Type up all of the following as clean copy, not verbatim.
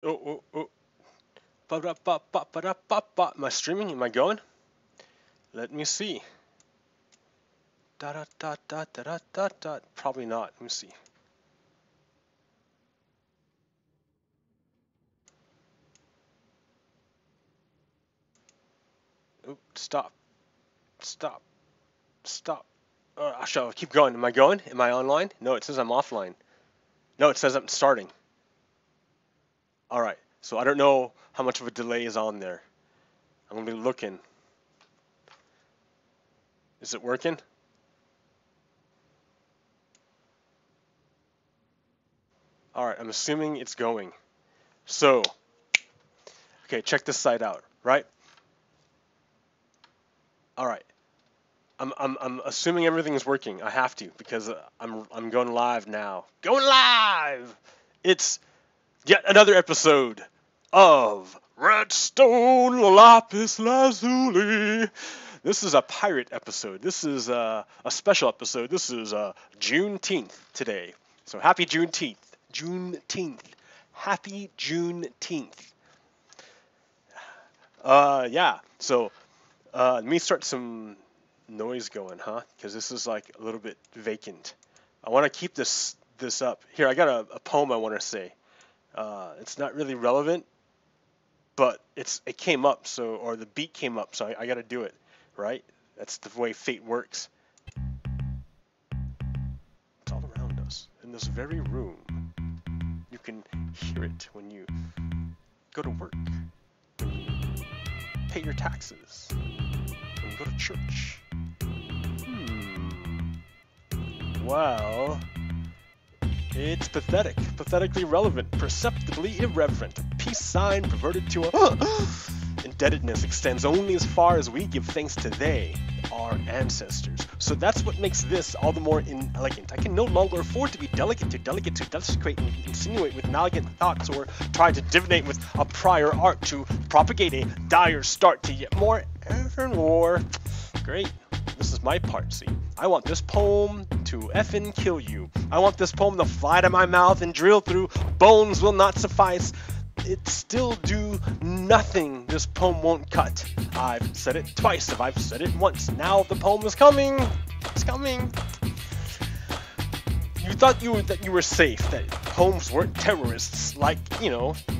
Oh, oh, oh. Ba-da-ba-ba-ba-da-ba-ba. Am I streaming? Am I going? Let me see. Da da da da da da da da. Probably not. Let me see. Oh, stop. Stop. Stop. I shall keep going. Am I going? Am I online? No, it says I'm offline. No, it says I'm starting. All right. So I don't know how much of a delay is on there. I'm gonna be looking. Is it working? All right. I'm assuming it's going. So, okay, check this site out. Right. All right. I'm assuming everything is working. I have to because I'm going live now. Going live. It's yet another episode of Redstone Lapis Lazuli. This is a pirate episode. This is a special episode. This is Juneteenth today. So happy Juneteenth. Juneteenth. Happy Juneteenth. Yeah. So let me start some noise going, huh? Because this is like a little bit vacant. I want to keep this up. Here, I got a poem I want to say. It's not really relevant, but it came up, so, or the beat came up, so I got to do it, right? That's the way fate works. It's all around us, in this very room. You can hear it when you go to work, when you pay your taxes, when you go to church. Well, it's pathetic, pathetically relevant, perceptibly irreverent. A peace sign perverted to a indebtedness extends only as far as we give thanks to they, our ancestors. So that's what makes this all the more inelegant. I can no longer afford to be delicate to desecrate and insinuate with inelegant thoughts, or try to divinate with a prior art to propagate a dire start to yet more evermore. Great. This is my part, see. I want this poem to effing kill you. I want this poem to fly to my mouth and drill through. Bones will not suffice. It still do nothing. This poem won't cut. I've said it twice. If I've said it once, now the poem is coming. It's coming. You thought that you were safe, that poems weren't terrorists, like,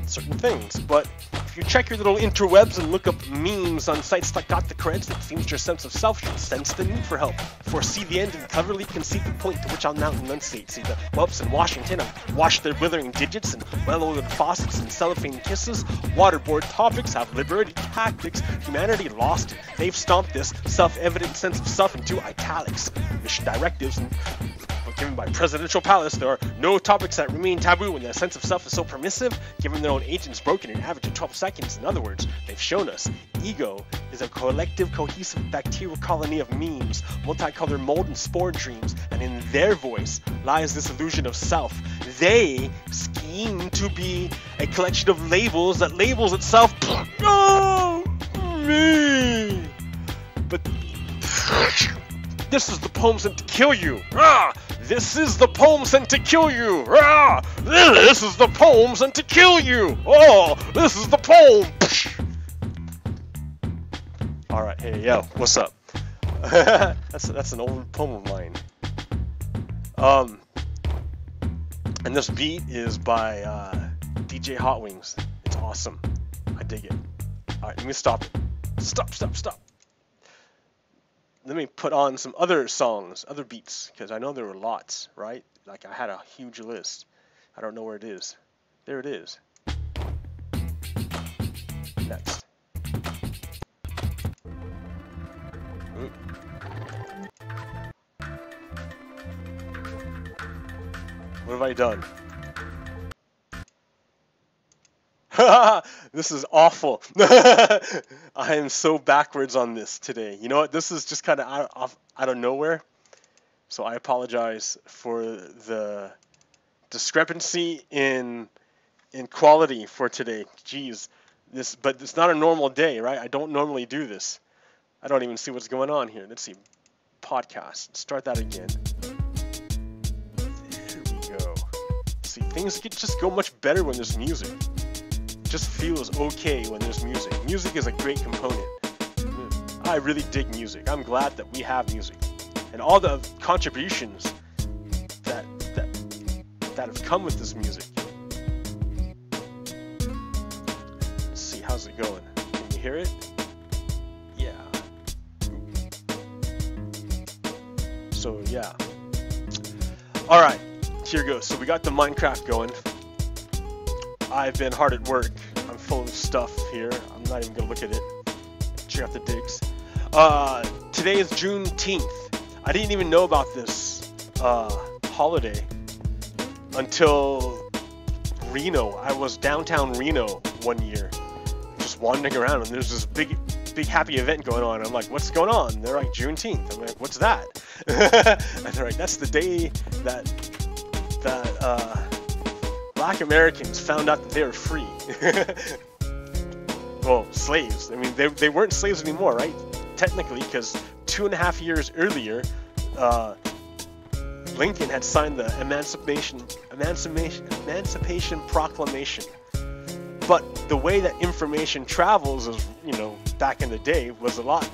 certain things. But if you check your little interwebs and look up memes on sites that got the creds, it seems your sense of self should sense the need for help. Foresee the end and cleverly conceive the point to which I'll now enunciate. See the whelps in Washington have washed their withering digits in well-oiled faucets and cellophane kisses. Waterboard topics have liberated tactics. Humanity lost it. They've stomped this self-evident sense of self into italics. Mission directives and given by presidential palace, there are no topics that remain taboo when the sense of self is so permissive, given their own agents broken an average of 12 seconds. In other words, they've shown us ego is a collective, cohesive bacterial colony of memes, multicolored mold and spore dreams, and in their voice lies this illusion of self. They scheme to be a collection of labels that labels itself, oh, me. But this is the poem sent to kill you. This is the poem sent to kill you. This is the poem sent to kill you. Oh, this is the poem. All right, hey, yo, what's up? that's an old poem of mine. And this beat is by DJ Hot Wings. It's awesome. I dig it. All right, let me stop it. Stop. Let me put on some other songs, other beats, because I know there were lots, right? Like I had a huge list. I don't know where it is. There it is. Next. Ooh. What have I done? This is awful. I am so backwards on this today. You know what? This is just kind of out of nowhere. So I apologize for the discrepancy in quality for today. Jeez, but it's not a normal day, right? I don't normally do this. I don't even see what's going on here. Let's see. Podcast. Start that again. There we go. See, things just go much better when there's music. just feels okay when there's music. Music is a great component. I really dig music. I'm glad that we have music, and all the contributions that have come with this music. Let's see, how's it going? Can you hear it? Yeah. So yeah. All right, here goes. So we got the Minecraft going. I've been hard at work. I'm full of stuff here. I'm not even gonna look at it. Check out the digs. Today is Juneteenth. I didn't even know about this holiday until Reno. I was downtown Reno one year, just wandering around, and there's this big happy event going on. I'm like, what's going on? They're like, Juneteenth. I'm like, what's that? And they're like, that's the day that Black Americans found out that they were free. Well, slaves. I mean, they weren't slaves anymore, right? Technically, because 2.5 years earlier, Lincoln had signed the Emancipation Proclamation. But the way that information travels, is, you know, back in the day, was a lot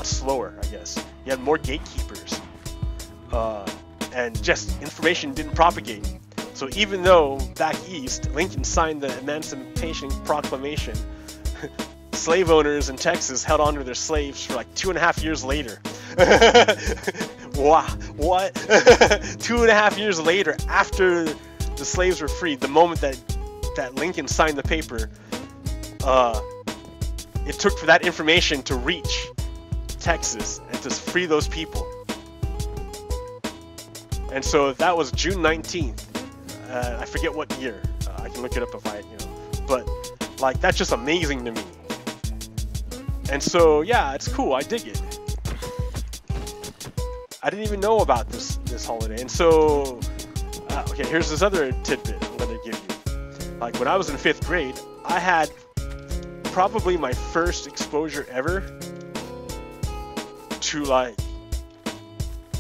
slower, I guess. You had more gatekeepers, and just information didn't propagate. So even though back east, Lincoln signed the Emancipation Proclamation, slave owners in Texas held on to their slaves for like 2.5 years later. Wow, what? 2.5 years later, after the slaves were freed, the moment that Lincoln signed the paper, it took for that information to reach Texas and to free those people. And so that was June 19th. I forget what year. I can look it up if I, but like, that's just amazing to me. And so yeah, it's cool. I dig it. I didn't even know about this holiday. And so okay, here's this other tidbit I'm gonna give you. Like, when I was in 5th grade, I had probably my first exposure ever to like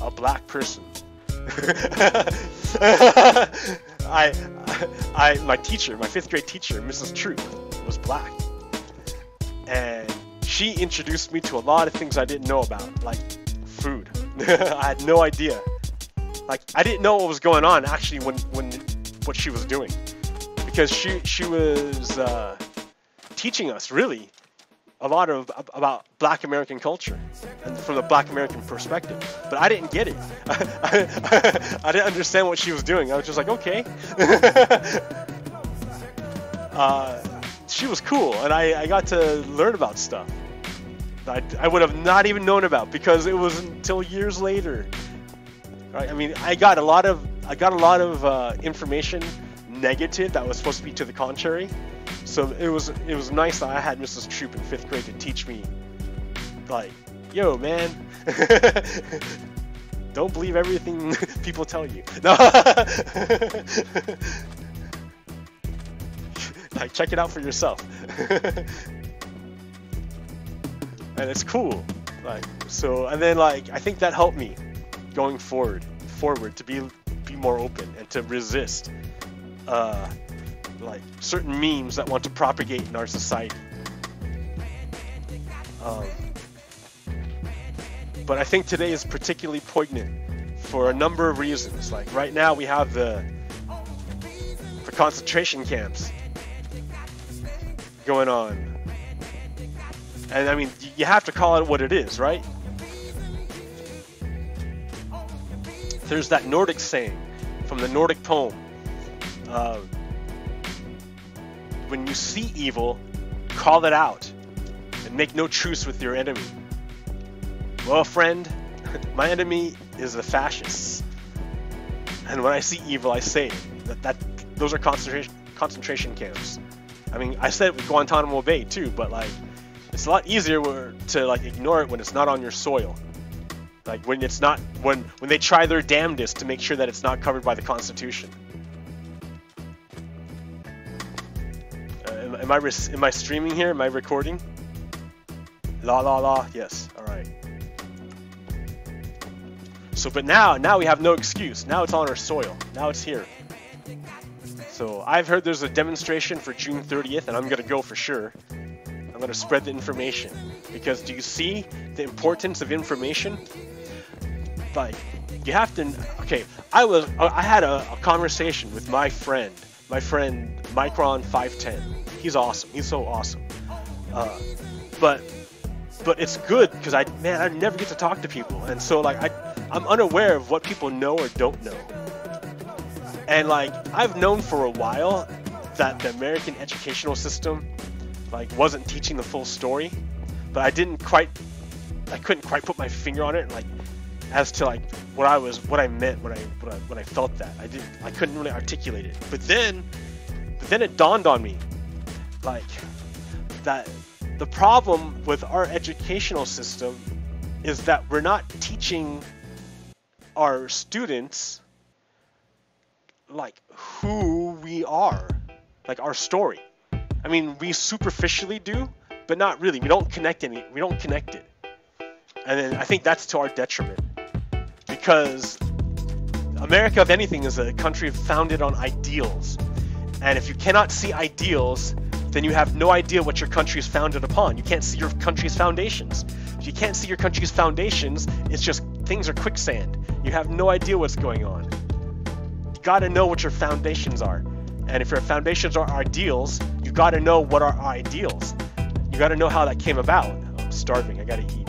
a black person. My teacher, my 5th grade teacher, Mrs. Troop, was black, and she introduced me to a lot of things I didn't know about, like food. I had no idea. Like, I didn't know what was going on actually when what she was doing, because she was teaching us really a lot about Black American culture and from the Black American perspective. But I didn't get it. I didn't understand what she was doing. I was just like, okay. She was cool, and I got to learn about stuff I would have not even known about, because it was until years later. Right? I mean, I got a lot of information negative that was supposed to be to the contrary. So it was nice that I had Mrs. Troop in 5th grade to teach me, like, yo, man, don't believe everything people tell you. No. Like, check it out for yourself. And it's cool. Like, so, and then, like, I think that helped me going forward to be more open and to resist like certain memes that want to propagate in our society. But I think today is particularly poignant for a number of reasons. Like, right now we have the concentration camps going on, and I mean, you have to call it what it is, right? There's that Nordic saying from the Nordic poem, when you see evil, call it out and make no truce with your enemy. Well, friend, my enemy is the fascists, and when I see evil, I say that those are concentration camps. I mean, I said it with Guantanamo Bay too, but like, it's a lot easier to like ignore it when it's not on your soil. Like, when it's not, when they try their damnedest to make sure that it's not covered by the Constitution. Am I streaming here? Am I recording? La. Yes. All right. So, but now we have no excuse. Now it's on our soil. Now it's here. So I've heard there's a demonstration for June 30th, and I'm gonna go for sure. I'm gonna spread the information, because do you see the importance of information? Like, you have to. Okay, I had a conversation with my friend Micron 510. He's awesome. He's so awesome. But it's good because I never get to talk to people, and so like I'm unaware of what people know or don't know. And like I've known for a while that the American educational system like wasn't teaching the full story, but I couldn't quite put my finger on it, like as to like what I meant when I felt that. I couldn't really articulate it. But then it dawned on me, like, that the problem with our educational system is that we're not teaching our students like who we are, like our story. I mean, we superficially do, but not really. We don't connect it. And then I think that's to our detriment, because America, if anything, is a country founded on ideals. And if you cannot see ideals, then you have no idea what your country is founded upon. You can't see your country's foundations. If you can't see your country's foundations, it's just things are quicksand. You have no idea what's going on. You gotta know what your foundations are. And if your foundations are ideals, you gotta know what are our ideals. You gotta know how that came about. I'm starving, I gotta eat.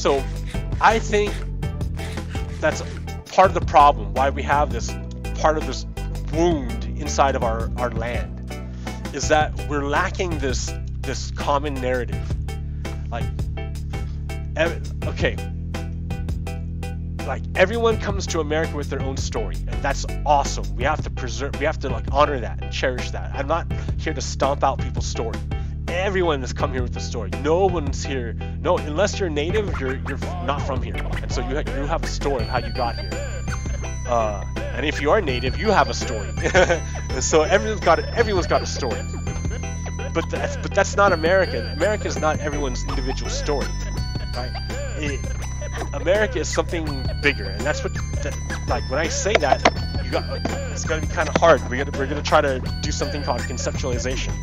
So I think that's part of the problem, why we have this part of this wound inside of our land, is that we're lacking this common narrative. Like, okay, like everyone comes to America with their own story, and that's awesome. We have to like honor that and cherish that. I'm not here to stomp out people's story. Everyone has come here with a story. No one's here. No, unless you're native, you're not from here, and so you have a story of how you got here. And if you are native, you have a story. And so everyone's got a story. But that's not America. America is not everyone's individual story, right? America is something bigger, and that's what. Like when I say that, it's gonna be kind of hard. We're gonna try to do something called conceptualization.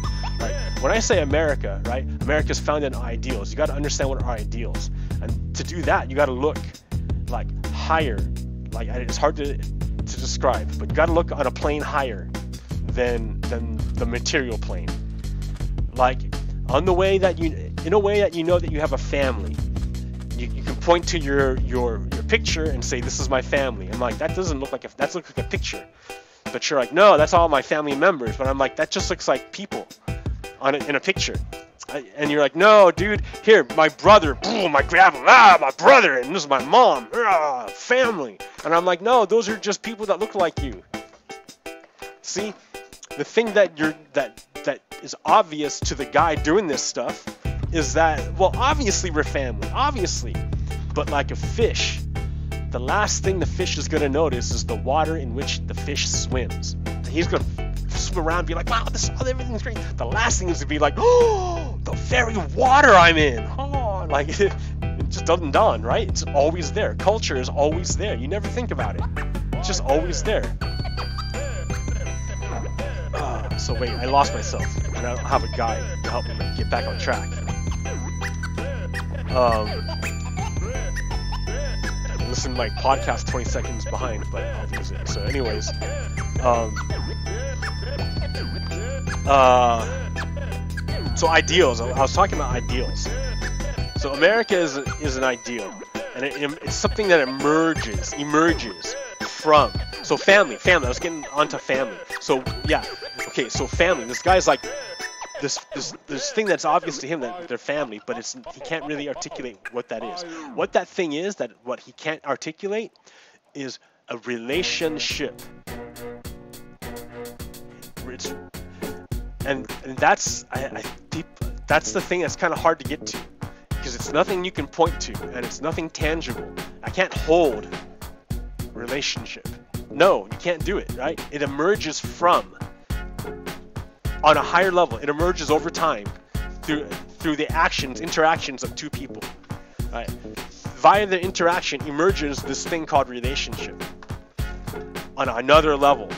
Right? When I say America, right? America's founded on ideals. You got to understand what are our ideals, and to do that, you got to look like higher. Like it's hard to describe, but you got to look on a plane higher than the material plane. Like in a way that you know that you have a family. You can point to your picture and say, "This is my family." I'm like, that doesn't look like that looks like a picture. But you're like, no, that's all my family members. But I'm like, that just looks like people in a picture. And you're like, no, dude, here, my brother, my grandma, my brother, and this is my mom, family. And I'm like, no, those are just people that look like you. See, the thing that is obvious to the guy doing this stuff is that, well, obviously we're family, obviously, but like a fish, the last thing the fish is gonna notice is the water in which the fish swims. He's gonna swim around and be like, wow, everything's great. The last thing is to be like, oh, the very water I'm in. Oh, like it just doesn't dawn, right? It's always there. Culture is always there. You never think about it. It's just always there. So wait, I lost myself, and I don't have a guy to help me get back on track. Listen to my podcast 20 seconds behind, but I'll use it. So anyways, so ideals. I was talking about ideals. So America is an ideal, and it's something that emerges from. So family. I was getting onto family. So yeah, okay. So family. This guy's like this thing that's obvious to him that they're family, but he can't really articulate what that is. What that thing is, what he can't articulate, is a relationship. And that's that's the thing that's kind of hard to get to, because it's nothing you can point to, and it's nothing tangible. I can't hold relationship. No, you can't do it, right? It emerges from, on a higher level. It emerges over time through through the interactions of two people. Right? Via the interaction emerges this thing called relationship on another level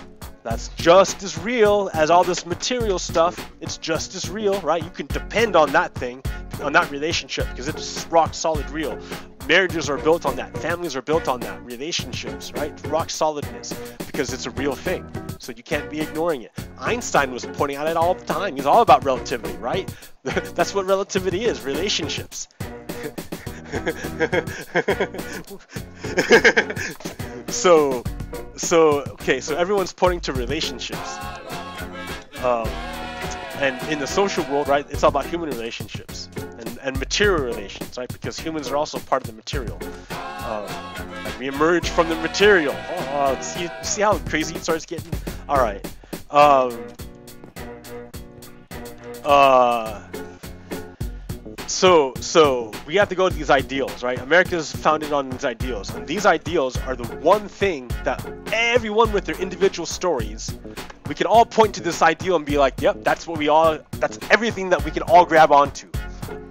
that's just as real as all this material stuff. It's just as real, right? You can depend on that thing, on that relationship, because it's rock solid real. Marriages are built on that. Families are built on that. Relationships, right? Rock solidness, because it's a real thing. So you can't be ignoring it. Einstein was pointing out it all the time. He's all about relativity, right? That's what relativity is, relationships. Okay, so everyone's pointing to relationships. And in the social world, right, it's all about human relationships and material relations, right? Because humans are also part of the material. Like we emerge from the material. See how crazy it starts getting? All right. So we have to go to these ideals, right? America's founded on these ideals, and these ideals are the one thing that everyone with their individual stories, we can all point to this ideal and be like, yep, that's everything that we can all grab onto.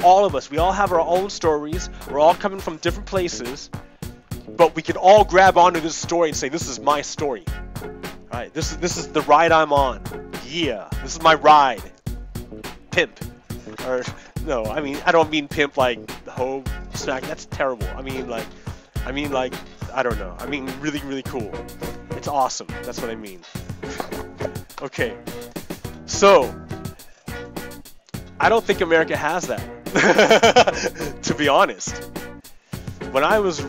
All of us, we all have our own stories, we're all coming from different places, but we can all grab onto this story and say, this is my story. Right? This is the ride I'm on. Yeah, this is my ride. Pimp. Or no, I mean, I don't mean pimp like hoe, smack. That's terrible. I mean like, I don't know. I mean really, really cool. It's awesome. That's what I mean. Okay. So, I don't think America has that. To be honest. When I was,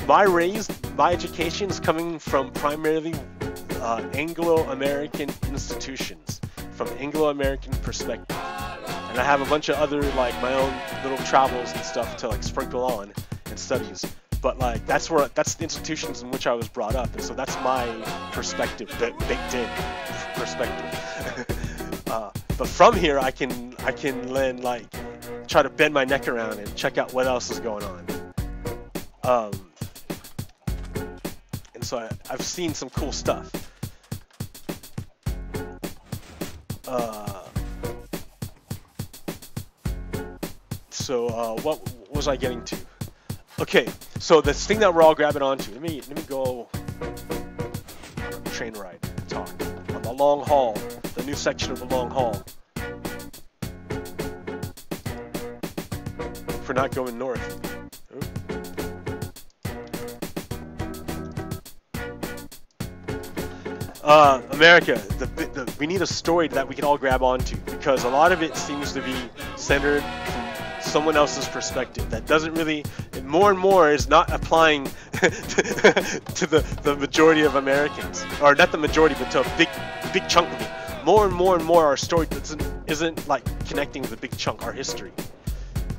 my education is coming from primarily Anglo-American institutions, from Anglo-American perspective. And I have a bunch of other, like, my own little travels and stuff to, like, sprinkle on and studies. But, like, that's the institutions in which I was brought up. And so that's my perspective, baked in perspective. But from here, I can then, like, try to bend my neck around and check out what else is going on. And so I've seen some cool stuff. So what was I getting to? Okay, so this thing that we're all grabbing onto. Let me go train ride and talk on the long haul, the new section of the long haul. For not going north. America, we need a story that we can all grab onto, because a lot of it seems to be centered from someone else's perspective that doesn't really, more and more is not applying to the majority of Americans, or not the majority, but to a big chunk of it. More and more our story isn't like connecting with the big chunk, our history.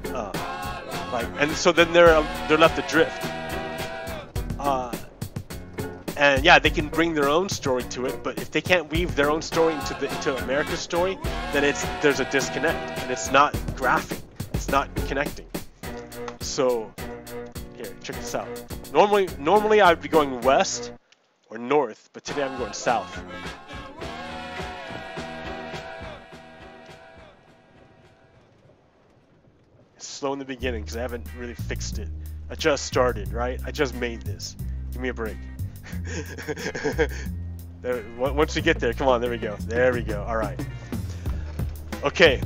And so then they're left adrift. And yeah, they can bring their own story to it, but if they can't weave their own story into America's story, then there's a disconnect, and it's not graphing, it's not connecting. So here, check this out. Normally I'd be going west or north, but today I'm going south. It's slow in the beginning because I haven't really fixed it. I just started, right? I just made this. Give me a break. Once we get there, come on, there we go. All right. Okay,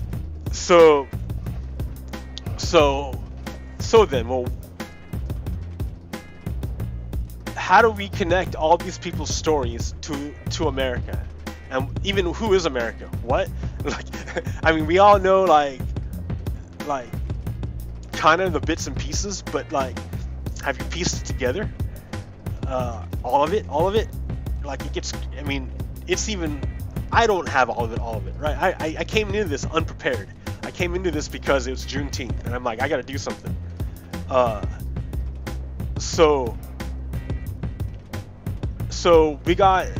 so then, well, how do we connect all these people's stories to America? And even who is America? What? Like, I mean, we all know like kind of the bits and pieces, but like, have you pieced it together? All of it, like it gets, I mean, it's even, I don't have all of it, right? I came into this unprepared. I came into this because it was Juneteenth, and I'm like, I gotta do something. So we gotta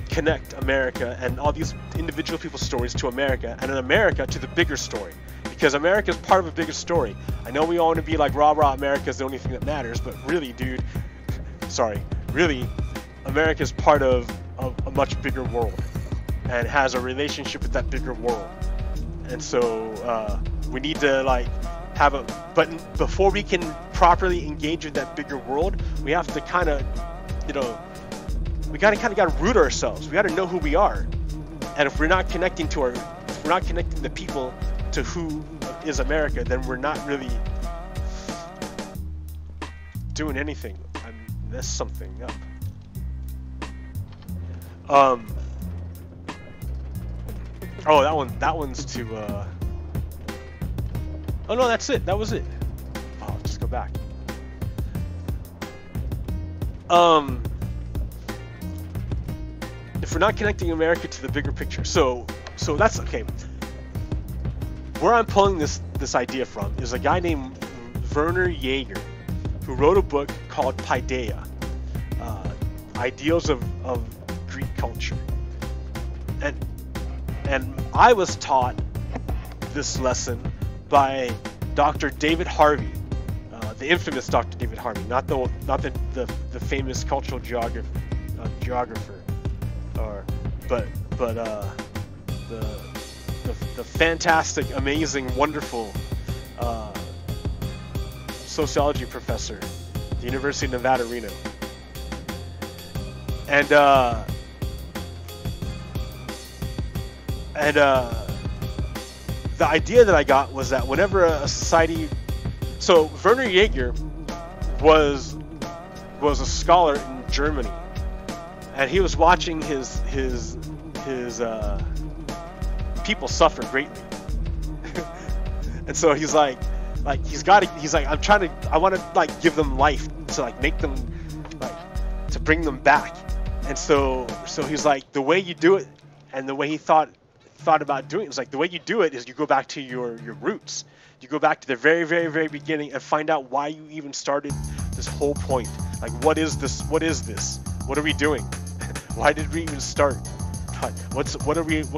connect America and all these individual people's stories to America, and in America to the bigger story. Because America is part of a bigger story. I know we all want to be like, rah, America is the only thing that matters, but really, dude, really, America is part of a much bigger world. and has a relationship with that bigger world. And so we need to like have a, but before we can properly engage with that bigger world, we have to kind of, you know, we got to root ourselves. We got to know who we are. And if we're not connecting to if we're not connecting the people to who is America, then we're not really doing anything. I messed something up. Oh, that one's to, oh no, that's it. That was it. Oh, just go back. If we're not connecting America to the bigger picture, so that's okay. Where I'm pulling this idea from is a guy named Werner Jaeger, who wrote a book called Paideia, Ideals of Greek Culture. And I was taught this lesson by Dr. David Harvey, the infamous Dr. David Harvey, not the famous cultural geographer, but the fantastic, amazing, wonderful sociology professor at the University of Nevada, Reno. And the idea that I got was that whenever a society, so Werner Jaeger was a scholar in Germany, and he was watching his people suffer greatly. And so he's like I want to like give them life, to like make them, like, to bring them back. And so he's like, the way you do it, and the way he thought about doing it was like, the way you do it is you go back to your roots. You go back to the very, very, very beginning and find out why you even started this whole point. Like, what is this? What are we doing? Why did we even start? Like, what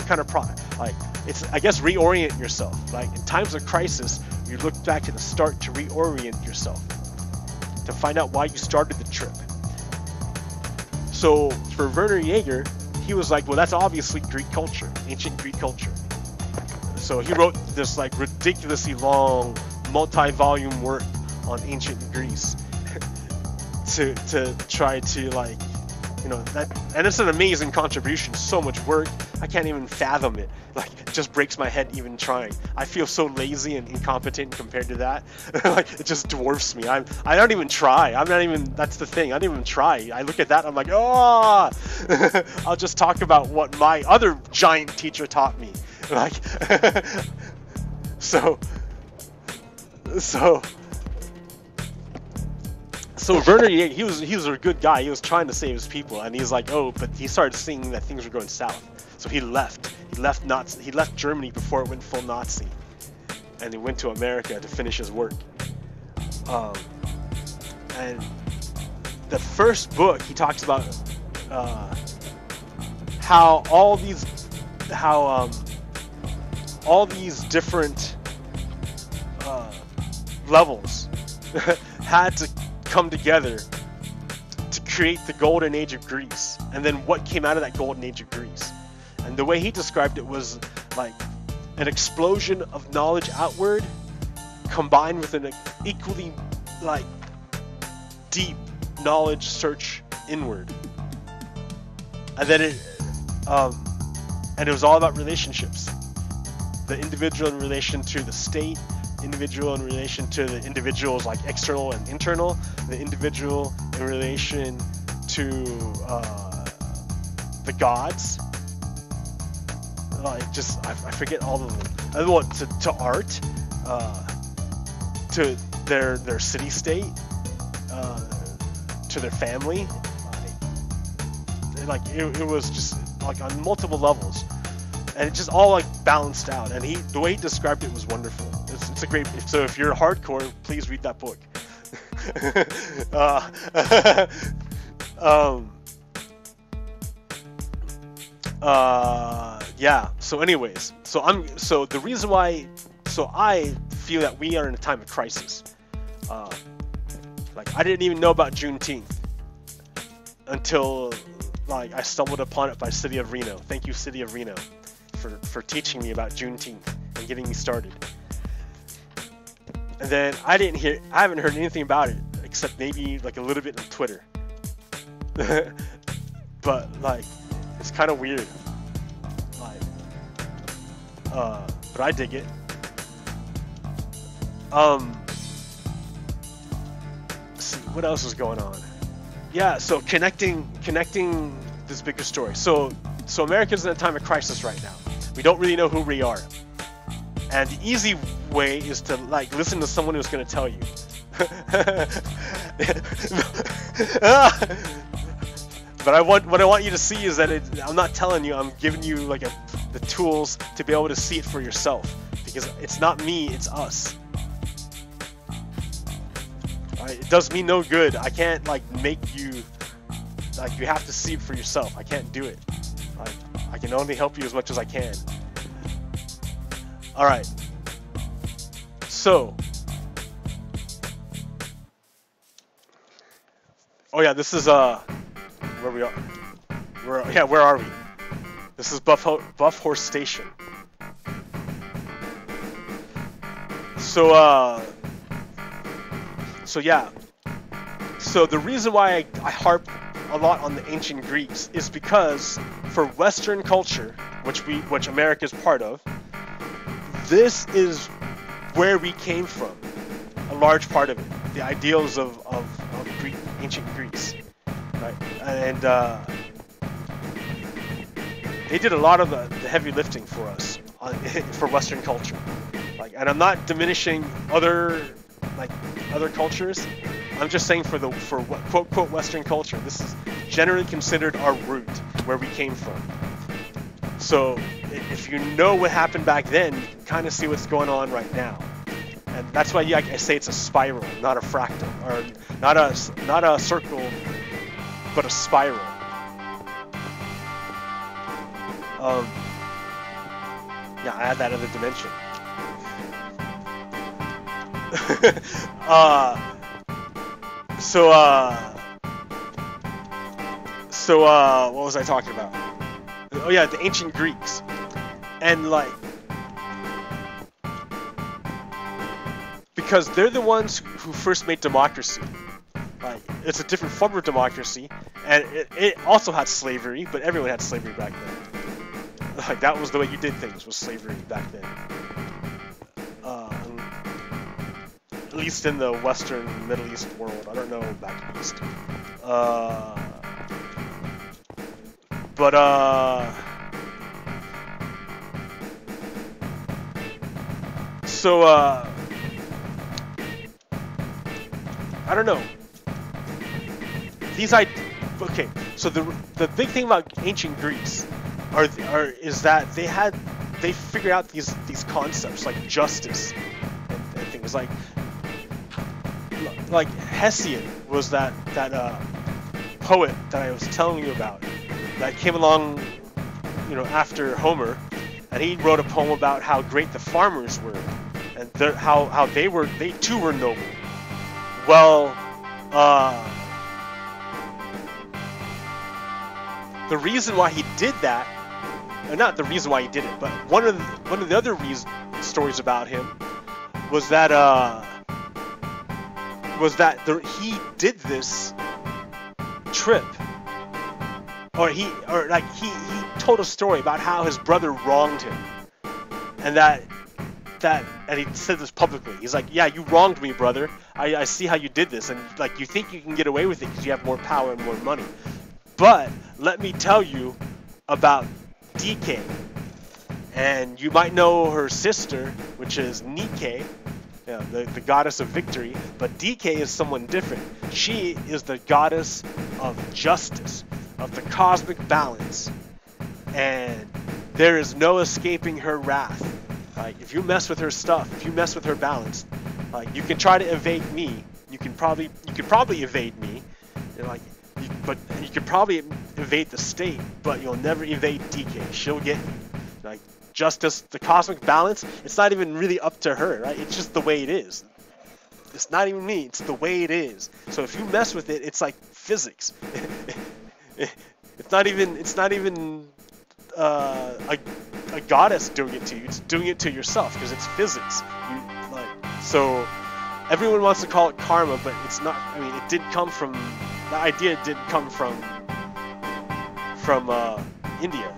kind of product? Like, it's, I guess, reorient yourself. Like, in times of crisis, you look back to the start to reorient yourself, to find out why you started the trip. So for Werner Jaeger, he was like, well, that's obviously Greek culture, ancient Greek culture. So he wrote this like ridiculously long, multi-volume work on ancient Greece to try to, like, you know, that, and it's an amazing contribution, so much work. I can't even fathom it. Like, it just breaks my head even trying. I feel so lazy and incompetent compared to that. Like, it just dwarfs me. I don't even try. I'm not even, that's the thing. I don't even try. I look at that, I'm like, oh, I'll just talk about what my other giant teacher taught me. Like, so Werner, he was a good guy. He was trying to save his people, and he's like, oh, but he started seeing that things were going south. So he left. He left Germany before it went full Nazi, and he went to America to finish his work. And the first book, he talks about how all these different levels had to come together to create the golden age of Greece, and then what came out of that golden age of Greece. And the way he described it was like an explosion of knowledge outward combined with an equally, like, deep knowledge search inward. And then it was all about relationships. The individual in relation to the state, individual in relation to the individuals, like external and internal, the individual in relation to the gods, like, just I forget all of them. And what to art, to their city state, to their family, like it was just like on multiple levels. And it just all like balanced out, and the way he described it was wonderful. It's a great. So if you're hardcore, please read that book. Yeah. So anyways, so the reason why, so I feel that we are in a time of crisis. Like, I didn't even know about Juneteenth until like I stumbled upon it by City of Reno. Thank you, City of Reno, for teaching me about Juneteenth and getting me started. And then I haven't heard anything about it except maybe like a little bit on Twitter. But like, it's kind of weird. Like, but I dig it. Let's see, what else is going on? Yeah, so connecting this bigger story. So America's in a time of crisis right now. We don't really know who we are. And the easy way is to like listen to someone who's going to tell you. But what I want you to see is that I'm not telling you. I'm giving you like the tools to be able to see it for yourself, because it's not me, it's us. It does me no good. I can't like make you like, you have to see it for yourself. I can't do it. I can only help you as much as I can. All right. So, oh yeah, this is where we are. Where are we? This is Buff Horse Station. So yeah. So the reason why I harp a lot on the ancient Greeks is because for Western culture, which America is part of, this is where we came from. A large part of it, the ideals of ancient Greece, right? And they did a lot of the heavy lifting for us for Western culture. Like, and I'm not diminishing other cultures. I'm just saying for what quote unquote Western culture, this is generally considered our root, where we came from. So if you know what happened back then, you can kind of see what's going on right now. And that's why I say it's a spiral, not a fractal, or not a circle, but a spiral. Yeah, I add that other dimension. So what was I talking about? Oh yeah, the ancient Greeks. And like, because they're the ones who first made democracy. Like, it's a different form of democracy, and it also had slavery, but everyone had slavery back then. Like, that was the way you did things, was slavery back then. At least in the Western Middle East world. I don't know back east. So I don't know. Okay, so the big thing about ancient Greece is that they figured out these concepts like justice and things like Hesiod was that poet that I was telling you about that came along, after Homer, and he wrote a poem about how great the farmers were and how they too were noble. Well, the reason why he did that, or not the reason why he did it, but one of the other stories about him was that he did this trip, or he told a story about how his brother wronged him, and and he said this publicly. He's like, yeah, you wronged me, brother. I see how you did this, and like, you think you can get away with it because you have more power and more money. But let me tell you about Dike. And you might know her sister, which is Nike, the goddess of victory. But Dike is someone different. She is the goddess of justice, of the cosmic balance. And there is no escaping her wrath. Like, if you mess with her stuff, if you mess with her balance, like, you can try to evade me. You could probably evade me. But you could probably evade the state, but you'll never evade DK. She'll get you. Like, justice, the cosmic balance, it's not even really up to her, right? It's just the way it is. It's not even me, it's the way it is. So if you mess with it, it's like physics. It's not even a goddess doing it to you. It's doing it to yourself because it's physics. So everyone wants to call it karma, but it's not. I mean, it did come from the idea. Did come from India.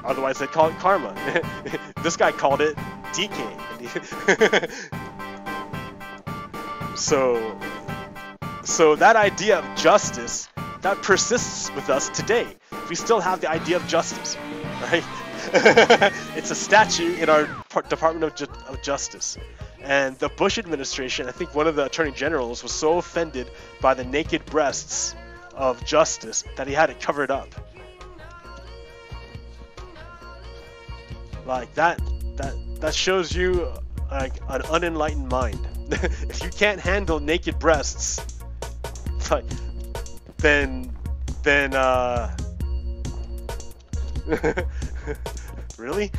Otherwise, they'd call it karma. This guy called it decay. So that idea of justice that persists with us today. We still have the idea of justice, right? It's a statue in our Department of Justice. And the Bush administration, I think one of the attorney generals was so offended by the naked breasts of justice that he had it covered up. Like that shows you like an unenlightened mind. If you can't handle naked breasts, like, then really?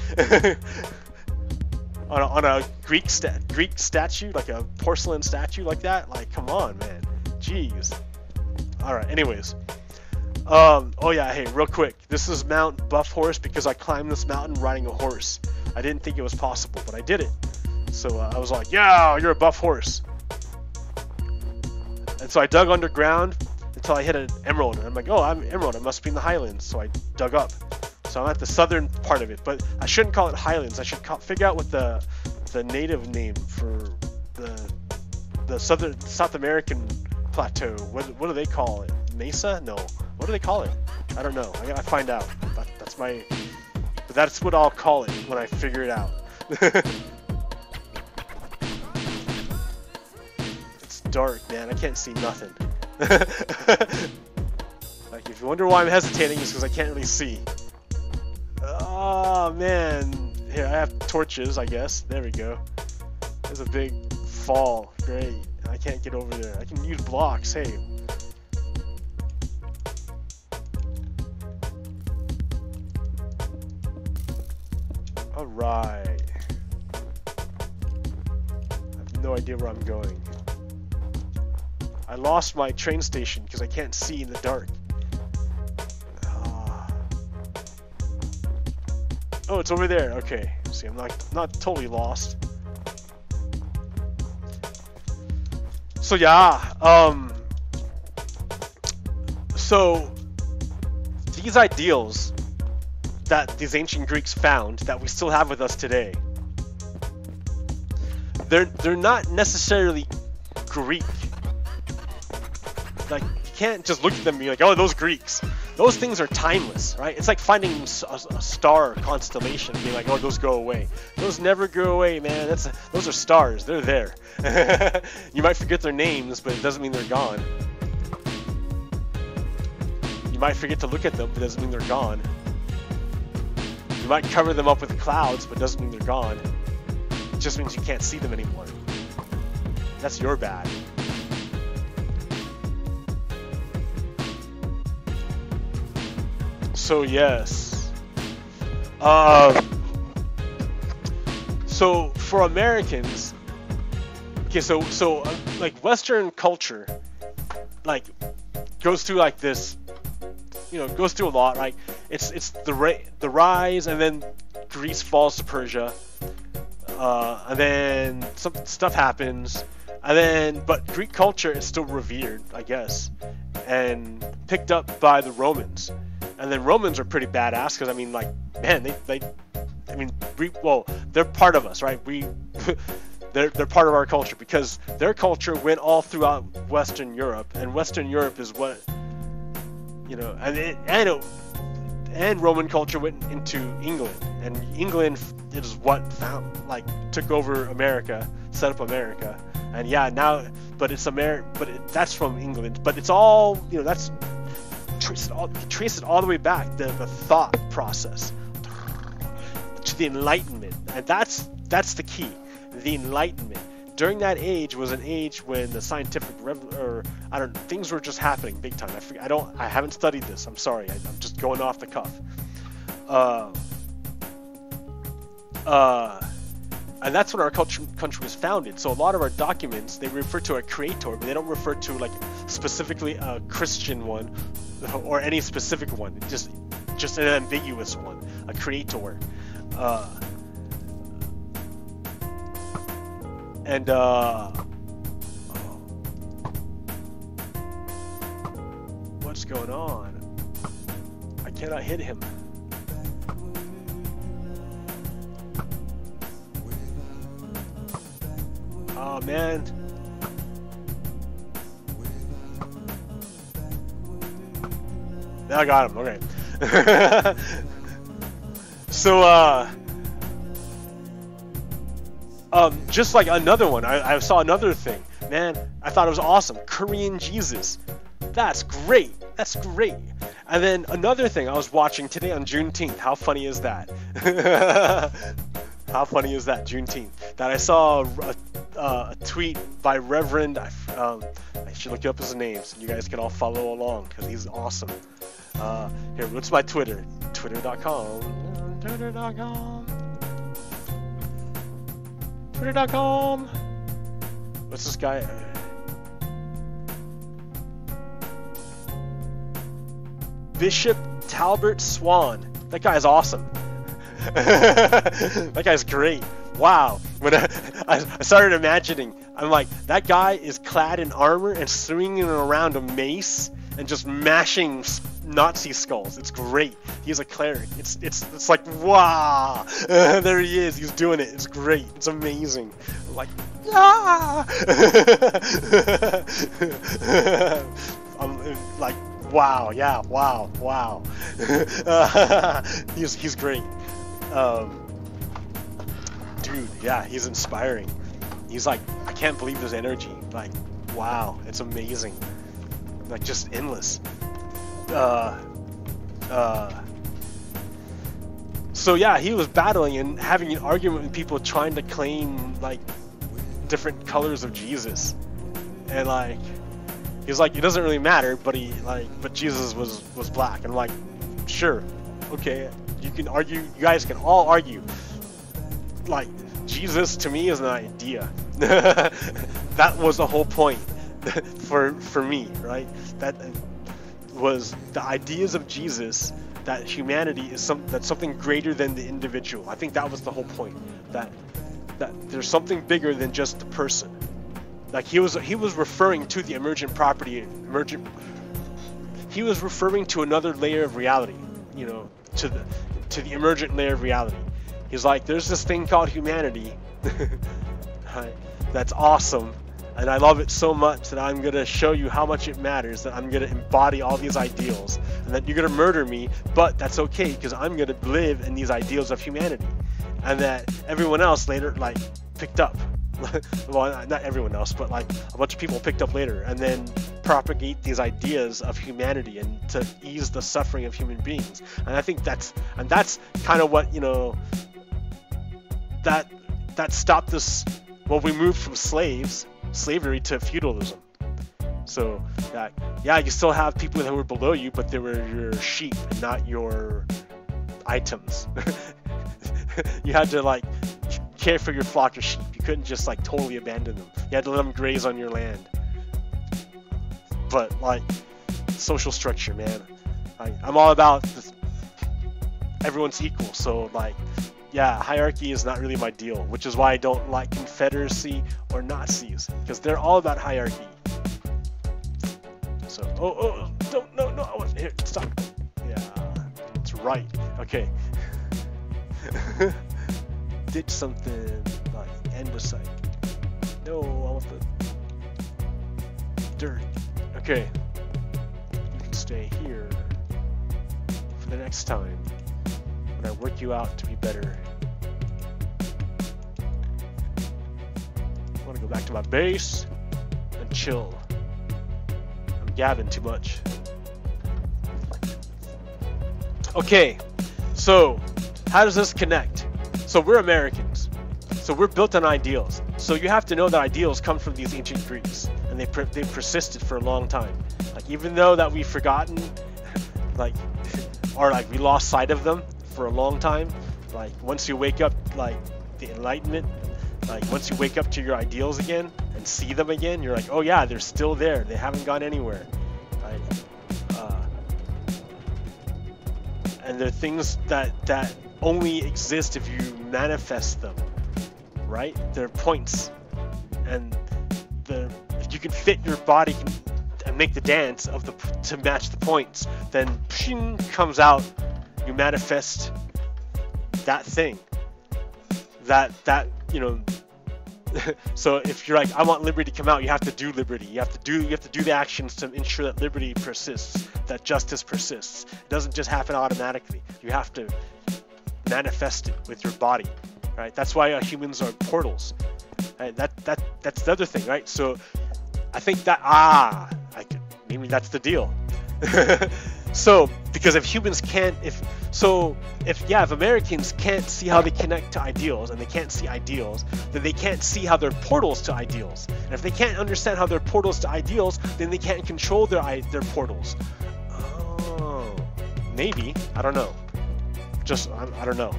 on a Greek statue, like a porcelain statue like that? Like, come on, man. Jeez. Alright, anyways. Oh yeah, hey, real quick. This is Mount Buff Horse because I climbed this mountain riding a horse. I didn't think it was possible, but I did it. So I was like, yeah, you're a buff horse. And so I dug underground until I hit an emerald. And I'm like, oh, I'm emerald. I must be in the highlands. So I dug up. So I'm at the southern part of it. But I shouldn't call it highlands. I should figure out what the native name for the South American plateau. What do they call it? Mesa? No. What do they call it? I don't know. I gotta find out. But that's what I'll call it when I figure it out. It's dark, man. I can't see nothing. Like, if you wonder why I'm hesitating, it's because I can't really see. Oh, man. Here, I have torches, I guess. There we go. There's a big fall. Great. I can't get over there. I can use blocks. Hey. Alright. I have no idea where I'm going. I lost my train station because I can't see in the dark. Oh, it's over there. Okay. See, I'm not totally lost. So yeah, so these ideals that these ancient Greeks found that we still have with us today, they're not necessarily Greek. Like, you can't just look at them and be like, oh, those Greeks. Those things are timeless, right? It's like finding a star constellation and being like, oh, those go away. Those never go away, man. Those are stars. They're there. You might forget their names, but it doesn't mean they're gone. You might forget to look at them, but it doesn't mean they're gone. You might cover them up with clouds, but it doesn't mean they're gone. It just means you can't see them anymore. That's your bad. So yes, so for Americans, okay, so like Western culture, like goes through like this, goes through a lot. Like it's the rise, and then Greece falls to Persia, and then some stuff happens, and then but Greek culture is still revered, I guess, and picked up by the Romans. And then Romans are pretty badass because, I mean, like, man, they're part of us, right? They're part of our culture because their culture went all throughout Western Europe, and Western Europe is what, and Roman culture went into England, and England is what took over America, set up America, and yeah, now, but it's that's from England, but it's all, that's. Trace it all the way back, the thought process to the Enlightenment, and that's the key. The Enlightenment during that age was an age when the scientific things were just happening big time. I haven't studied this. I'm sorry. I'm just going off the cuff. And that's when our country was founded. So a lot of our documents, they refer to a creator, but they don't refer to like specifically a Christian one or any specific one. Just an ambiguous one, a creator. What's going on? I cannot hit him. Oh man. I got him, okay. So just like another one, I saw another thing. Man, I thought it was awesome. Korean Jesus. That's great. That's great. And then another thing I was watching today on Juneteenth. How funny is that? How funny is that, Juneteenth? That I saw a tweet by Reverend, I should look up his name so you guys can all follow along because he's awesome. Here, what's my Twitter? Twitter.com. Twitter.com. What's this guy? Bishop Talbert Swan. That guy's awesome. That guy's great. Wow. When I started imagining, I'm like, that guy is clad in armor and swinging around a mace and just mashing Nazi skulls. It's great. He's a cleric. It's like, wow. There he is. He's doing it. It's great. It's amazing. I'm like, ah. I'm like, wow. Yeah. Wow. Wow. He's great. Dude, yeah, he's inspiring. He's like, I can't believe this energy. Like, wow, it's amazing. Like, just endless. So yeah, he was battling and having an argument with people trying to claim like different colors of Jesus, and like he was like, it doesn't really matter, but but Jesus was black. And I'm like, sure, okay, you can argue, you guys can all argue. Like, Jesus to me is an idea. That was the whole point for me, right? That was the ideas of Jesus, that humanity is something greater than the individual. I think that was the whole point, that there's something bigger than just the person. Like he was referring to the he was referring to another layer of reality, you know, to the emergent layer of reality. He's like, there's this thing called humanity, right, that's awesome, and I love it so much that I'm gonna show you how much it matters, that I'm gonna embody all these ideals, and that you're gonna murder me, but that's okay because I'm gonna live in these ideals of humanity, and that everyone else later like picked up. Well, not everyone else, but like a bunch of people picked up later, and then propagate these ideas of humanity and to ease the suffering of human beings. And I think that's kind of what, you know, that stopped us. Well, we moved from slavery to feudalism. So that, yeah, you still have people that were below you, but they were your sheep and not your items. You had to like care for your flock of sheep. You couldn't just like totally abandon them. You had to let them graze on your land. But like social structure, man, I'm all about this. Everyone's equal. So like, yeah, hierarchy is not really my deal, which is why I don't like Confederacy or Nazis, because they're all about hierarchy. So, no, here, stop. Yeah, it's right. Okay. Did something like end the site. No, I want the dirt. Okay. You can stay here for the next time when I work you out to be better. I want to go back to my base and chill. I'm gabbing too much. Okay, so how does this connect? So we're Americans, so we're built on ideals. So you have to know that ideals come from these ancient Greeks, and they persisted for a long time. Like, even though that we've forgotten, like, or like we lost sight of them for a long time, like once you wake up, like the Enlightenment, like once you wake up to your ideals again and see them again, you're like, oh yeah, they're still there. They haven't gone anywhere. Right? And they're things that only exist if you manifest them, right? They're points, and if you can fit your body and make the dance to match the points, then pshing comes out. You manifest that thing. That you know. So if you're like, I want liberty to come out, you have to do liberty. You have to do the actions to ensure that liberty persists, that justice persists. It doesn't just happen automatically. You have to manifest it with your body, right? That's why humans are portals. Right? That's the other thing, right? So I think that maybe that's the deal. So because if humans can't, if Americans can't see how they connect to ideals, and they can't see ideals, then they can't see how they're portals to ideals. And if they can't understand how they're portals to ideals, then they can't control their portals. Oh, maybe, I don't know. I don't know.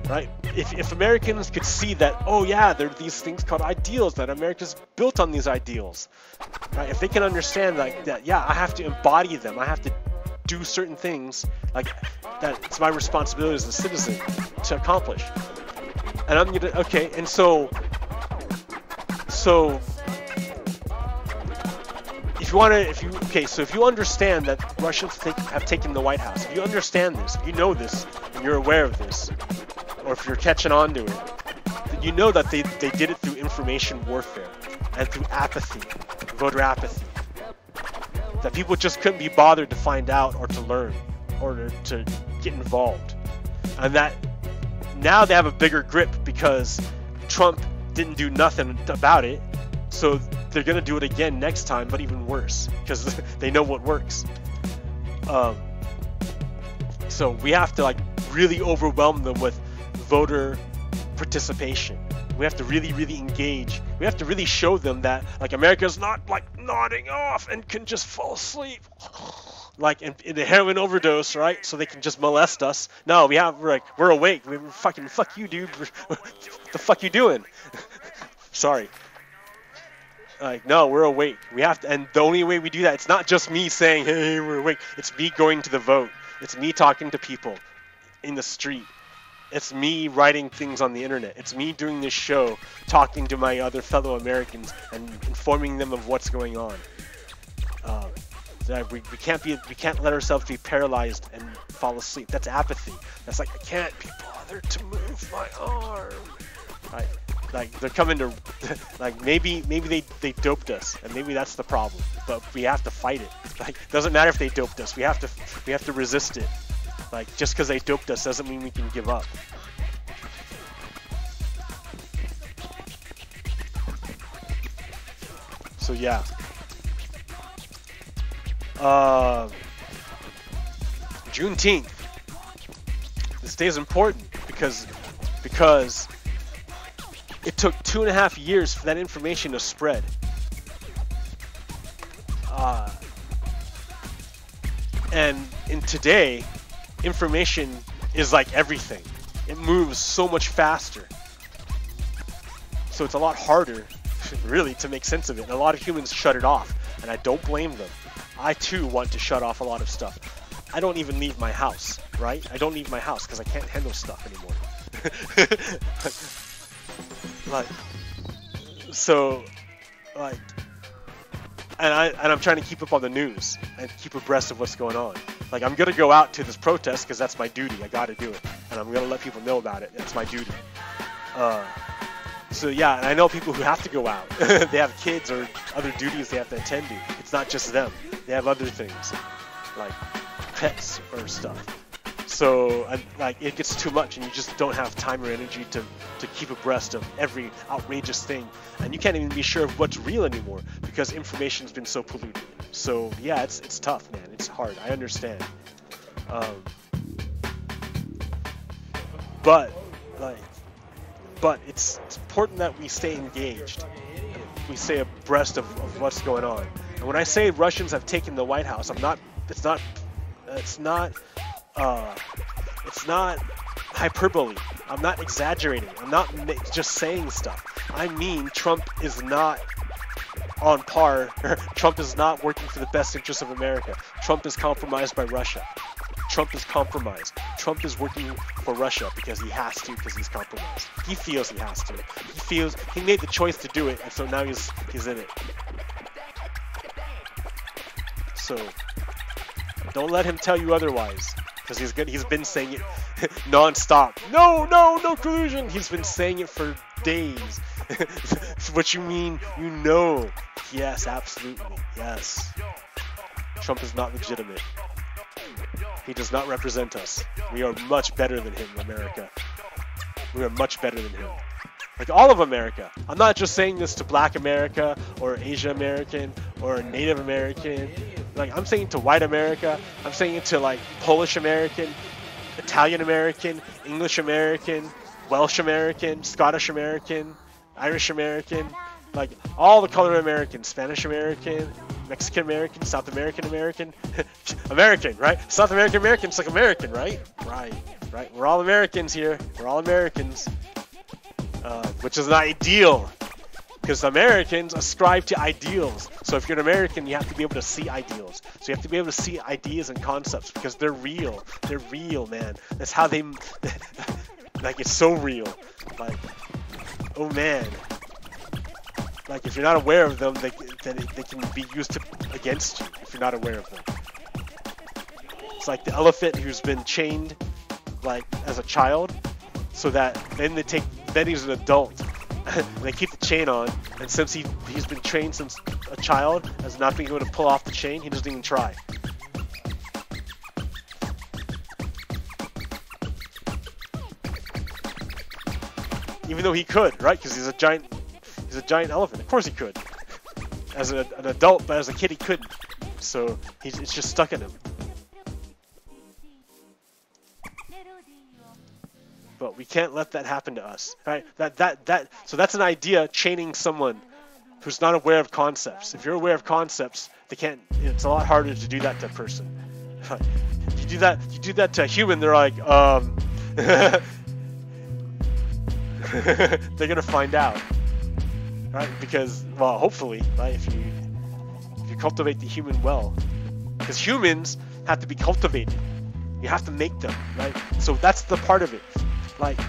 Right? If Americans could see that, oh yeah, there are these things called ideals, that America's built on these ideals, right? If they can understand like that, yeah, I have to embody them, I have to do certain things, like that it's my responsibility as a citizen to accomplish. And I'm gonna, okay, and so if you understand that Russians have taken the White House, if you understand this, if you know this, and you're aware of this, or if you're catching on to it, then you know that they did it through information warfare and through apathy, voter apathy. That people just couldn't be bothered to find out or to learn or to get involved. And that now they have a bigger grip because Trump didn't do nothing about it, so they're gonna do it again next time, but even worse, because they know what works. So we have to like really overwhelm them with voter participation. We have to really engage. We have to really show them that like America's not like nodding off and can just fall asleep like in a heroin overdose, right? So they can just molest us. No, we're awake. We're fucking, fuck you, dude. What the fuck you doing? Sorry. Like, no, we're awake. We have to, and the only way we do that, it's not just me saying, hey, we're awake. It's me going to the vote. It's me talking to people in the street. It's me writing things on the internet. It's me doing this show, talking to my other fellow Americans and informing them of what's going on. We can't let ourselves be paralyzed and fall asleep. That's apathy. That's like, I can't be bothered to move my arm. Right? Like they're coming to, like maybe they doped us, and maybe that's the problem. But we have to fight it. Like, doesn't matter if they doped us. We have to resist it. Like, just because they doped us doesn't mean we can give up. So yeah. Juneteenth. This day is important because it took 2.5 years for that information to spread. And in today, information is like everything. It moves so much faster. So it's a lot harder, really, to make sense of it. And a lot of humans shut it off, and I don't blame them. I too want to shut off a lot of stuff. I don't even leave my house, right? I don't leave my house because I can't handle stuff anymore. And I'm trying to keep up on the news and keep abreast of what's going on. Like, I'm gonna go out to this protest because that's my duty. I gotta do it, and I'm gonna let people know about it. That's my duty. So yeah, and I know people who have to go out. They have kids or other duties they have to attend to. It's not just them. They have other things, like pets or stuff. So like, it gets too much, and you just don't have time or energy to keep abreast of every outrageous thing, and you can't even be sure of what's real anymore because information's been so polluted. So yeah, it's tough, man. It's hard. I understand. But it's important that we stay engaged. We stay abreast of what's going on. And when I say Russians have taken the White House, it's not hyperbole. I'm not exaggerating. I'm not just saying stuff. I mean, Trump is not on par. Trump is not working for the best interests of America. Trump is compromised by Russia. Trump is compromised. Trump is working for Russia because he has to, because he's compromised. He feels he has to. He feels he made the choice to do it, and so now he's in it. So don't let him tell you otherwise, because he's been saying it non-stop. No collusion. He's been saying it for days. What you mean? You know? Yes, absolutely. Yes. Trump is not legitimate. He does not represent us. We are much better than him, America. We are much better than him. Like all of America. I'm not just saying this to Black America or Asia American or Native American. Like I'm saying to white America. I'm saying it to like Polish American, Italian American, English American, Welsh American, Scottish American, Irish American, like all the color Americans, Spanish American, Mexican American, South American American, American, right? South American American, it's like American, right? Right. We're all Americans here. We're all Americans, which is an ideal, because Americans ascribe to ideals. So if you're an American, you have to be able to see ideals. So you have to be able to see ideas and concepts because they're real. They're real, man. That's how they, like it's so real. Like, oh man. Like if you're not aware of them, they can be used against you if you're not aware of them. It's like the elephant who's been chained, like as a child, so that then he's an adult. They keep the chain on, and since he's been trained since a child as not being able to pull off the chain, he doesn't even try. Even though he could, right? Because he's a giant elephant. Of course he could. As an adult, but as a kid he couldn't. So it's just stuck in him. But we can't let that happen to us, right? So that's an idea, chaining someone who's not aware of concepts. If you're aware of concepts, it's a lot harder to do that to a person. You do that to a human, they're like, they're gonna find out, right? Because, well, hopefully, right? If you cultivate the human well, because humans have to be cultivated. You have to make them, right? So that's the part of it. Like,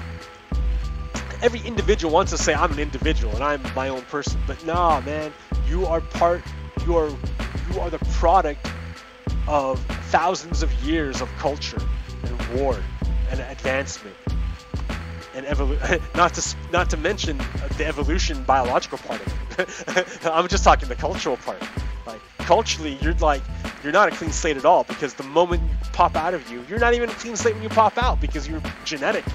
every individual wants to say, I'm an individual and I'm my own person. But nah, man, you are the product of thousands of years of culture and war and advancement and not to mention the evolution biological part of it. I'm just talking the cultural part. Like, culturally, you're not a clean slate at all, because the moment you pop out of you, you're not even a clean slate when you pop out, because you're genetic.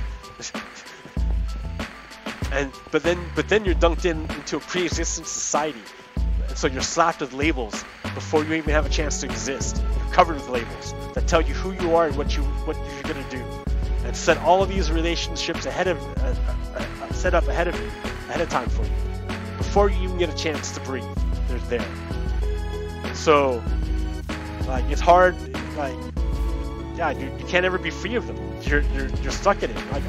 But then you're dunked into a pre-existing society, and so you're slapped with labels before you even have a chance to exist. You're covered with labels that tell you who you are and what you're gonna do, and set all of these relationships set up ahead of time for you, before you even get a chance to breathe. They're there. So, like, it's hard. Like, yeah, you can't ever be free of them. You're stuck in it. Like,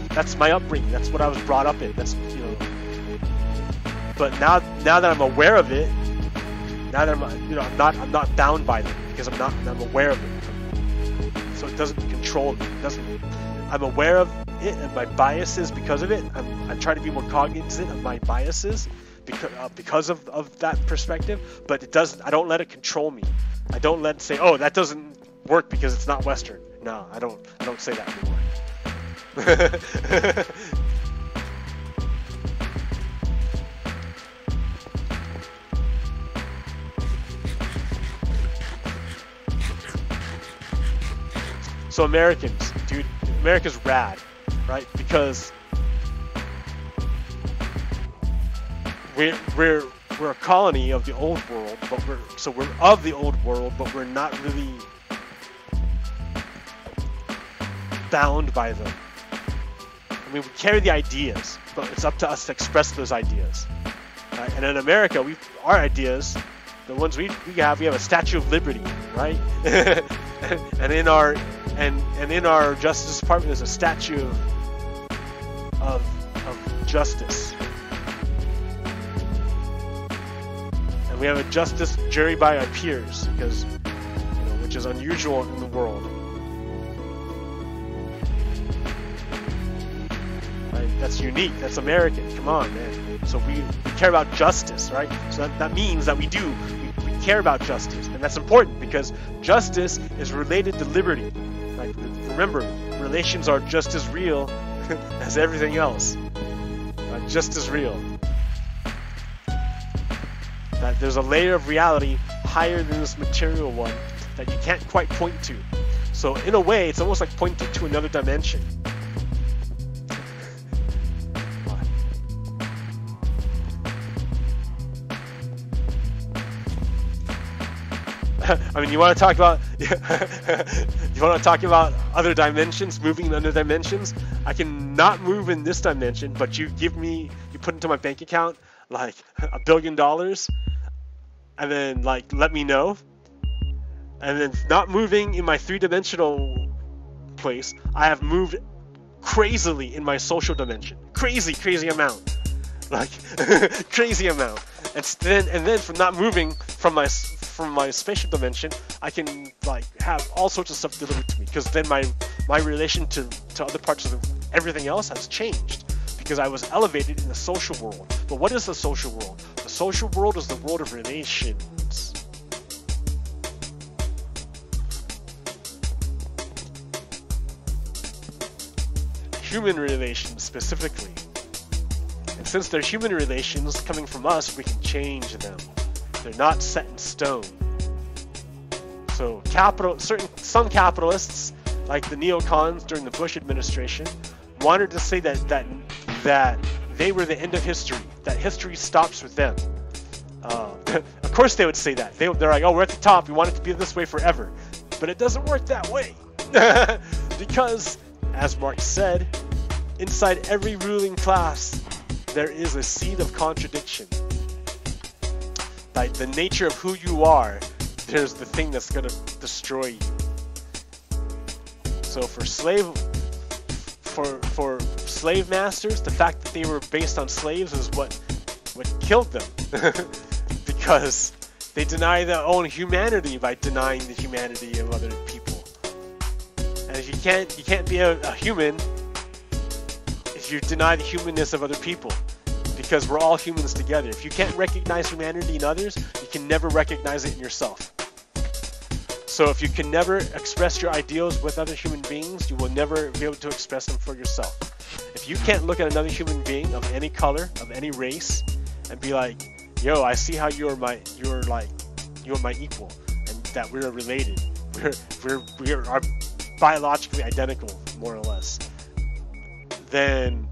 that's my upbringing. That's what I was brought up in. That's, you know. But now that I'm aware of it, now that I'm not bound by them, because I'm aware of it. So it doesn't control me. I'm aware of it and my biases because of it. I try to be more cognizant of my biases because of that perspective. But it doesn't. I don't let it control me. I don't let it say, oh, that doesn't work because it's not Western. No, I don't say that anymore. So Americans, dude, America's rad, right? Because we're a colony of the old world, but we're of the old world, but we're not really bound by them. I mean, we carry the ideas, but it's up to us to express those ideas. Right? And in America, our ideas, the ones we have a Statue of Liberty, right? and and in our Justice Department there's a statue of justice. And we have a justice jury by our peers, because which is unusual in the world. Right? That's unique. That's American. Come on, man. So we care about justice, right? So that means that we care about justice, and that's important because justice is related to liberty. Like, remember, relations are just as real as everything else. Just as real. That there's a layer of reality higher than this material one that you can't quite point to. So in a way, it's almost like pointing to another dimension. I mean, you want to talk about other dimensions, moving in other dimensions? I can not move in this dimension, but you put into my bank account like $1 billion, and then like let me know. And then not moving in my three-dimensional place, I have moved crazily in my social dimension. Crazy amount. Like crazy amount. And then from not moving from my spatial dimension, I can like have all sorts of stuff delivered to me, because then my relation to other parts of everything else has changed, because I was elevated in the social world. But what is the social world? The social world is the world of relations. Human relations specifically. And since they're human relations coming from us, we can change them. They're not set in stone. So some capitalists, like the neocons during the Bush administration, wanted to say that they were the end of history, that history stops with them. Of course they would say that. They're like, oh, we're at the top, we want it to be this way forever. But it doesn't work that way. Because, as Marx said, inside every ruling class, there is a seed of contradiction. Like the nature of who you are, there's the thing that's going to destroy you. So for slave masters, the fact that they were based on slaves is what killed them. Because they deny their own humanity by denying the humanity of other people. And if you can't be a human if you deny the humanness of other people. Because we're all humans together. If you can't recognize humanity in others, you can never recognize it in yourself. So if you can never express your ideals with other human beings, you will never be able to express them for yourself. If you can't look at another human being of any color, of any race, and be like, yo, I see how you're my equal, and that we're related. We are biologically identical, more or less. Then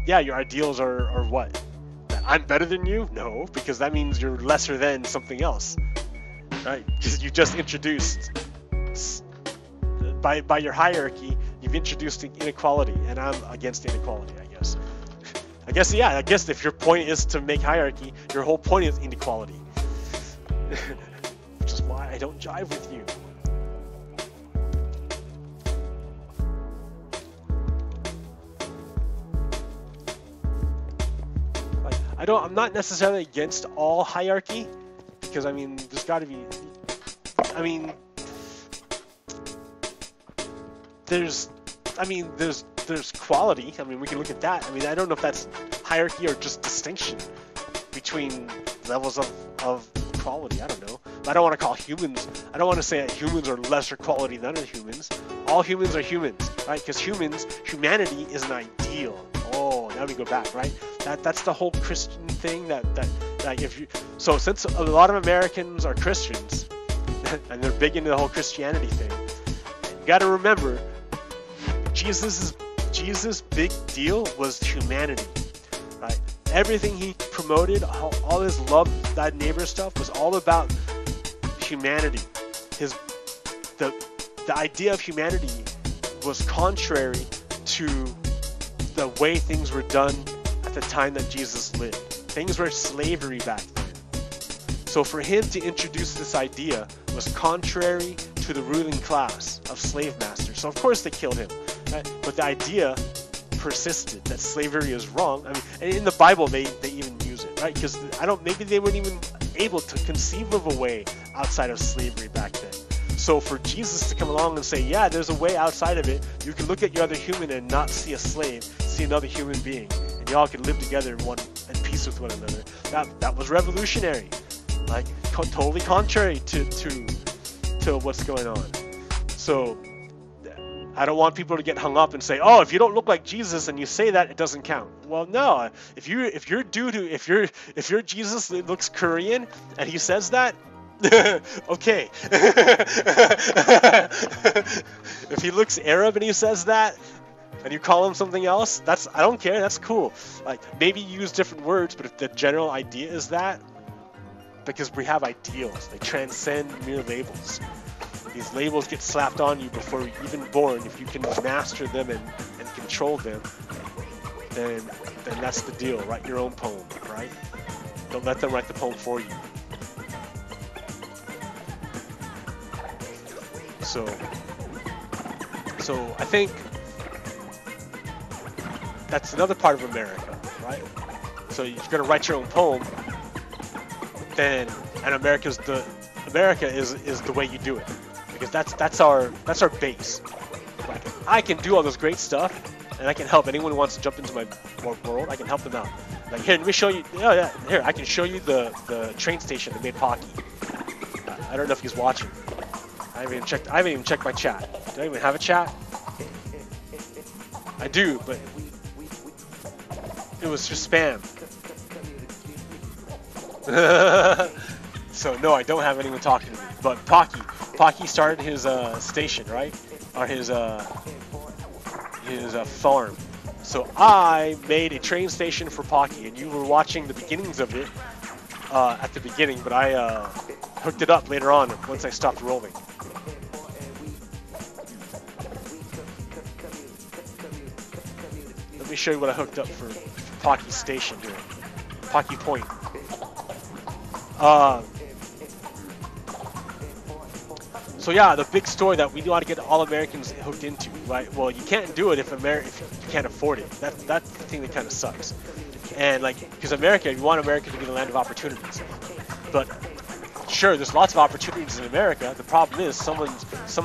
yeah, your ideals are what? That I'm better than you? No, because that means you're lesser than something else, right? Because you just introduced, by your hierarchy, you've introduced inequality, and I'm against inequality, I guess. I guess if your point is to make hierarchy, your whole point is inequality. Which is why I don't jive with you. I'm not necessarily against all hierarchy, because I mean, there's got to be. I mean, there's quality. I mean, we can look at that. I mean, I don't know if that's hierarchy or just distinction between levels of quality. I don't know. I don't want to call humans. I don't want to say that humans are lesser quality than other humans. All humans are humans, right? Because humanity is an ideal. Oh, now we go back, right? That's the whole Christian thing. That if you since a lot of Americans are Christians and they're big into the whole Christianity thing, you got to remember Jesus' big deal was humanity, right? Everything he promoted, all his love, that neighbor stuff, was all about humanity. The idea of humanity was contrary to the way things were done at the time that Jesus lived. Things were slavery back then. So for him to introduce this idea was contrary to to the ruling class of slave masters. So of course they killed him. Right? But the idea persisted that slavery is wrong. I mean, and in the Bible they even use it, right? Because maybe they weren't even able to conceive of a way outside of slavery back then. So for Jesus to come along and say, yeah, there's a way outside of it. You can look at your other human and not see a slave, see another human being, and y'all can live together in peace with one another. That was revolutionary, like totally contrary to what's going on. So I don't want people to get hung up and say, oh, if you don't look like Jesus and you say that, it doesn't count. Well, no. If your Jesus looks Korean and he says that, okay. If he looks Arab and he says that, and you call him something else, I don't care. That's cool. Like, maybe use different words, but if the general idea is that, because we have ideals, they transcend mere labels. These labels get slapped on you before you're even born. If you can master them and control them, then that's the deal. Write your own poem, right? Don't let them write the poem for you. So I think that's another part of America, right? So you're gonna write your own poem, and America is the way you do it, because that's our base. Like, I can do all this great stuff, and I can help anyone who wants to jump into my world. I can help them out. Like, here, let me show you. Oh yeah, here, I can show you the train station that made Pocky. I don't know if he's watching. I haven't even checked my chat. Do I even have a chat? I do, but it was just spam. So no, I don't have anyone talking to me. But Pocky started his station, right? Or his farm. So I made a train station for Pocky, and you were watching the beginnings of it at the beginning, but I hooked it up later on once I stopped rolling. Let me show you what I hooked up for Pocky's station here. Pocky Point. So yeah, the big story that we want to get all Americans hooked into, right? Well, you can't do it if you can't afford it. That's the thing that kind of sucks. And like, because you want America to be the land of opportunities. But sure, there's lots of opportunities in America. The problem is someone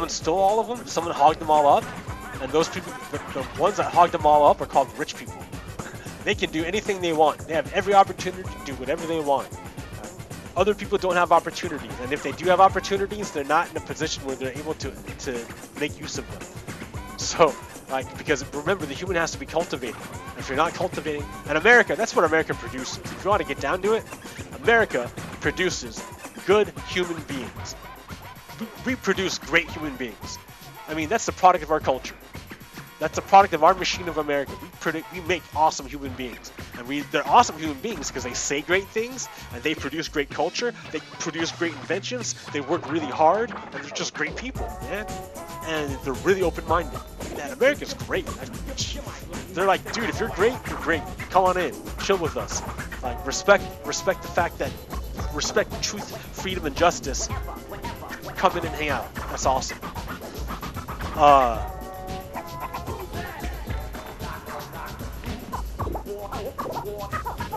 stole all of them, someone hogged them all up, and those people, the ones that hogged them all up are called rich people. They can do anything they want. They have every opportunity to do whatever they want. Other people don't have opportunities, and if they do have opportunities, they're not in a position where they're able to make use of them. So, like, because remember, the human has to be cultivated. If you're not cultivating, and America, that's what America produces. If you want to get down to it, America produces good human beings. We produce great human beings. I mean, that's the product of our culture. That's a product of our machine of America. We make awesome human beings. And they're awesome human beings because they say great things, and they produce great culture, they produce great inventions, they work really hard, and they're just great people, man. And they're really open-minded. Man, America's great. They're like, dude, if you're great, you're great. Come on in, chill with us. Like, respect the fact that, respect truth, freedom, and justice. Come in and hang out. That's awesome.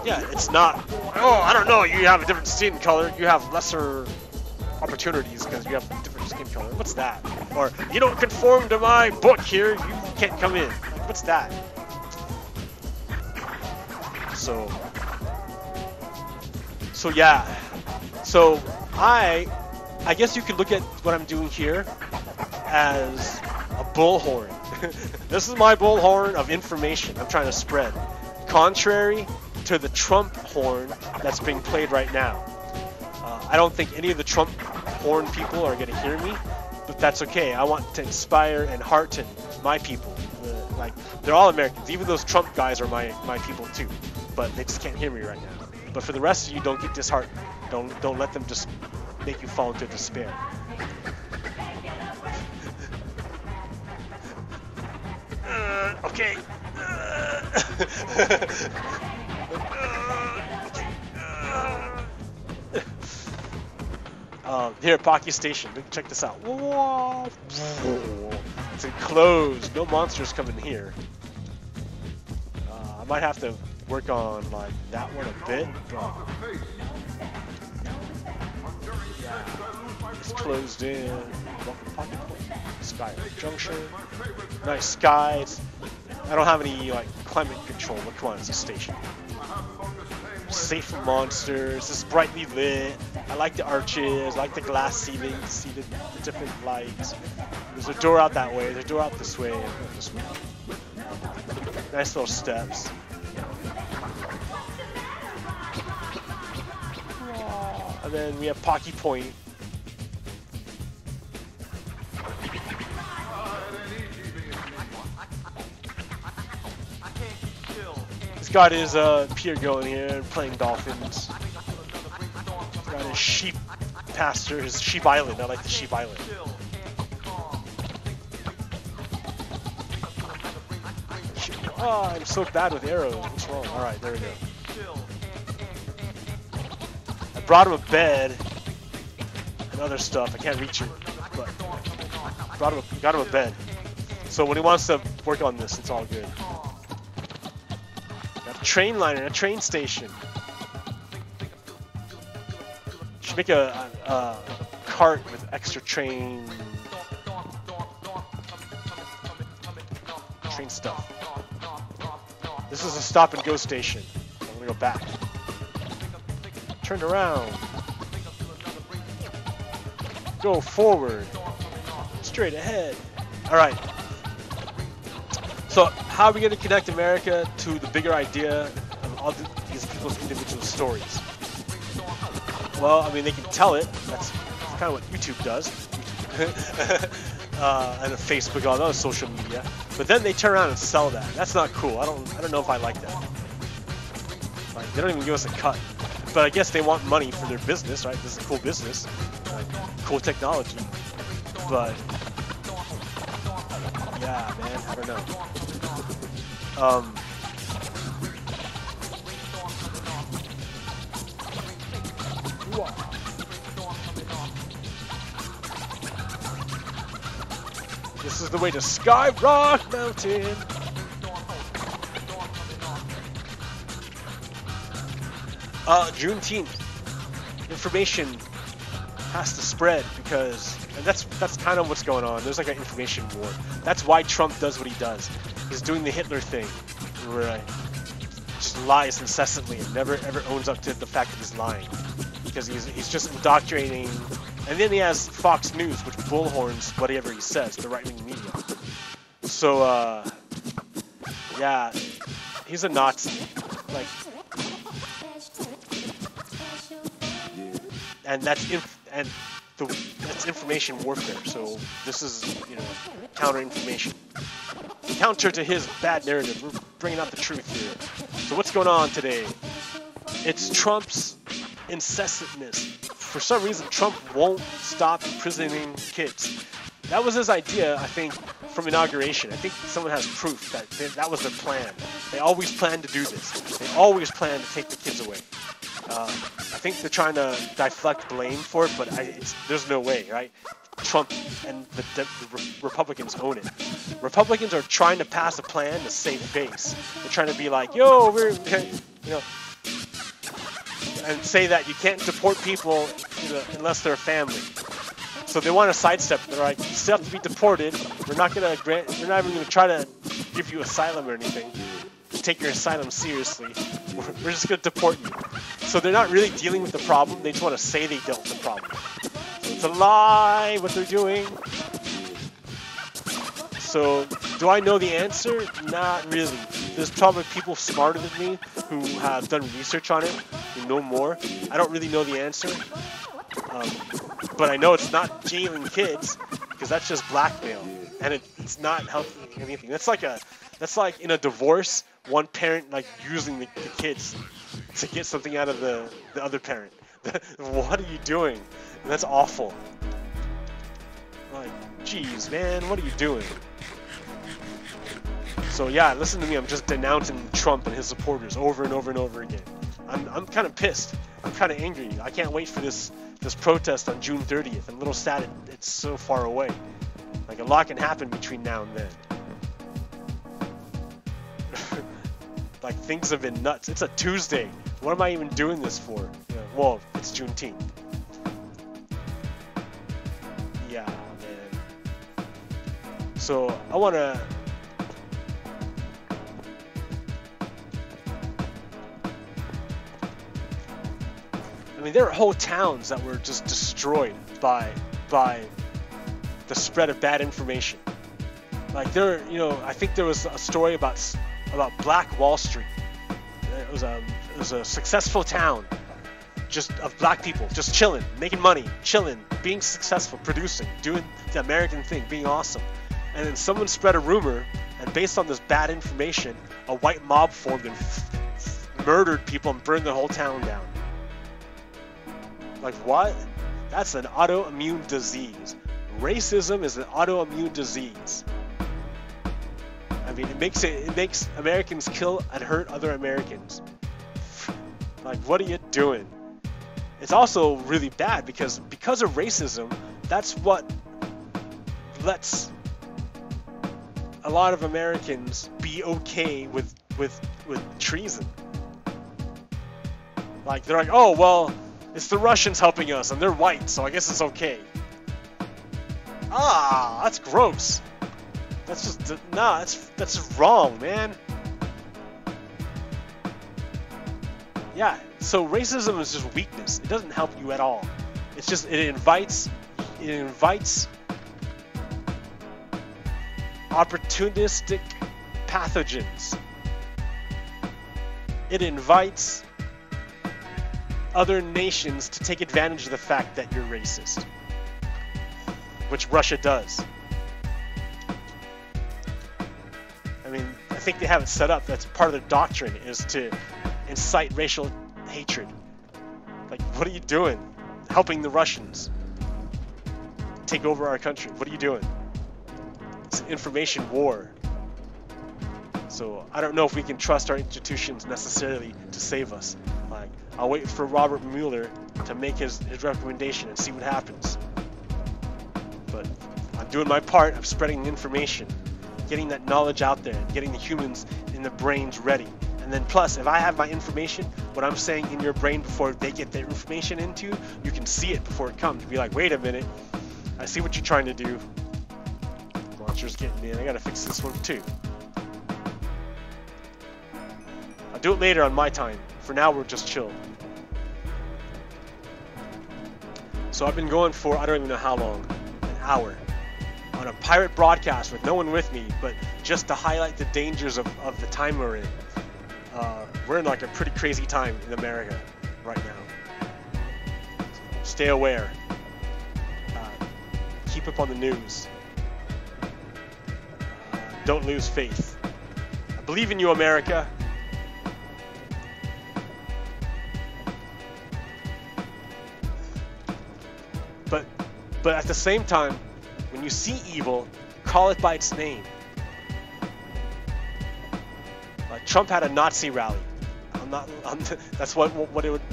Yeah, it's not, oh, I don't know, you have a different skin color, you have lesser opportunities because you have a different skin color. What's that? Or, you don't conform to my book here, you can't come in. What's that? So yeah. So, I guess you could look at what I'm doing here as a bullhorn. This is my bullhorn of information I'm trying to spread. Contrary to the Trump horn that's being played right now. I don't think any of the Trump horn people are going to hear me, but that's okay. I want to inspire and hearten my people. Like, they're all Americans. Even those Trump guys are my people too, but they just can't hear me right now. But for the rest of you, don't get disheartened. Don't let them just make you fall into despair. Okay. Here, Pocky Station. Check this out. Whoa. It's enclosed. No monsters come in here. I might have to work on like that one a bit, but yeah, it's closed in. Welcome Pocky Point. Skyline Junction. Nice skies. I don't have any like climate control, but come on, it's a station. Safe from monsters. It's brightly lit. I like the arches. I like the glass ceiling. See the different lights. There's a door out that way. There's a door out this way. This way. Nice little steps. And then we have Pocky Point. He's got his pier going here, playing dolphins. He's got his sheep pasture, his sheep island. I like the sheep island. Oh, I'm so bad with arrows. What's wrong? Alright, there we go. I brought him a bed and other stuff. I can't reach it, but got him a bed. So when he wants to work on this, it's all good. Got a train liner, a train station. Should make a cart with extra train stuff. This is a stop and go station. I'm gonna go back. Turn around. Go forward. Straight ahead. Alright. So, how are we gonna connect America to the bigger idea of all these people's individual stories? Well, I mean, they can tell it. That's kind of what YouTube does. And Facebook, all those social media. But then they turn around and sell that. That's not cool. I don't know if I like that. Like, they don't even give us a cut. But I guess they want money for their business, right? This is a cool business, cool technology. But yeah, man, I don't know. This is the way to Sky Rock Mountain. Juneteenth. Information has to spread because, and that's kind of what's going on. There's like an information war. That's why Trump does what he does. He's doing the Hitler thing, where he just lies incessantly and never ever owns up to the fact that he's lying, because he's just indoctrinating. And then he has Fox News, which bullhorns whatever he says, the right-wing media. So, yeah, he's a Nazi. Like, and that's information warfare. So this is, you know, counter-information. Counter to his bad narrative. We're bringing out the truth here. So what's going on today? It's Trump's incessantness. For some reason, Trump won't stop imprisoning kids. That was his idea, I think, from inauguration. I think someone has proof that that was their plan. They always planned to do this. They always planned to take the kids away. I think they're trying to deflect blame for it, but there's no way, right? Trump and the Republicans own it. Republicans are trying to pass a plan to save face. They're trying to be like, yo, we're, you know, and say that you can't deport people unless they're a family. So they want to sidestep. They're like, you still have to be deported. We're not gonna grant. We're not even gonna try to give you asylum or anything. Take your asylum seriously. We're just gonna deport you. So they're not really dealing with the problem. They just want to say they dealt with the problem. So it's a lie what they're doing. So do I know the answer? Not really. There's probably people smarter than me who have done research on it, who know more. I don't really know the answer. But I know it's not jailing kids, because that's just blackmail, and it's not helping anything. That's like in a divorce, one parent like using the kids to get something out of the other parent. What are you doing? And that's awful. Like, geez, man, what are you doing? So yeah, listen to me. I'm just denouncing Trump and his supporters over and over and over again. I'm kind of pissed. I'm kind of angry. I can't wait for this protest on June 30th. I'm a little sad it's so far away. Like, a lot can happen between now and then. Like, things have been nuts. It's a Tuesday. What am I even doing this for? Yeah, well, it's Juneteenth. Yeah, man. So, I want to... I mean, there are whole towns that were just destroyed by the spread of bad information. Like, I think there was a story about Black Wall Street. It was a successful town, just of black people, just chilling, making money, chilling, being successful, producing, doing the American thing, being awesome. And then someone spread a rumor, and based on this bad information, a white mob formed and murdered people and burned the whole town down. Like, what? That's an autoimmune disease. Racism is an autoimmune disease. I mean, it makes Americans kill and hurt other Americans. Like, what are you doing? It's also really bad because of racism, that's what lets a lot of Americans be okay with treason. Like, they're like, oh, well, it's the Russians helping us and they're white, so I guess it's okay. Ah, that's gross. That's just, nah, that's wrong, man. Yeah, so racism is just weakness. It doesn't help you at all. It's just, it invites opportunistic pathogens. It invites other nations to take advantage of the fact that you're racist, which Russia does. I mean, I think they have it set up. That's part of their doctrine, is to incite racial hatred. Like, what are you doing? Helping the Russians take over our country. What are you doing? It's an information war. So I don't know if we can trust our institutions necessarily to save us. Like, I'll wait for Robert Mueller to make his recommendation and see what happens. But I'm doing my part of spreading information, getting that knowledge out there, and getting the humans in the brains ready. And then plus, if I have my information, what I'm saying in your brain before they get their information into, you can see it before it comes. Be like, wait a minute, I see what you're trying to do. Monsters getting in. I gotta fix this one too. I'll do it later on my time. For now, we're just chill. So I've been going for, I don't even know how long, an hour, on a pirate broadcast with no one with me, but just to highlight the dangers of the time we're in. We're in like a pretty crazy time in America right now. Stay aware. Keep up on the news. Don't lose faith. I believe in you, America. But at the same time, when you see evil, call it by its name. Trump had a Nazi rally. That's what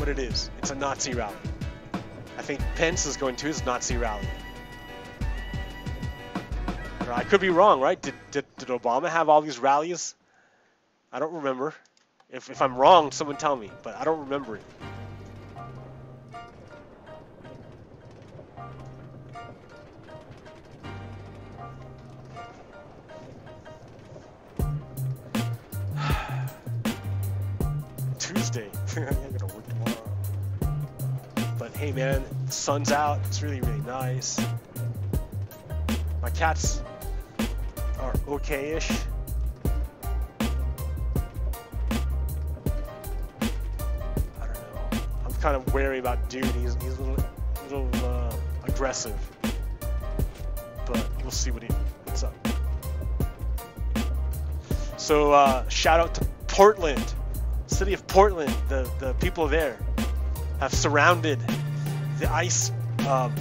it is. It's a Nazi rally. I think Pence is going to his Nazi rally. I could be wrong, right? Did Obama have all these rallies? I don't remember. If I'm wrong, someone tell me. But I don't remember it. Tuesday. I gotta work tomorrow. But hey man, the sun's out. It's really, really nice. My cats are okay-ish. I don't know. I'm kind of wary about Dude. He's a little aggressive. But we'll see what's up. So shout out to Portland. City of Portland, the people there have surrounded the ICE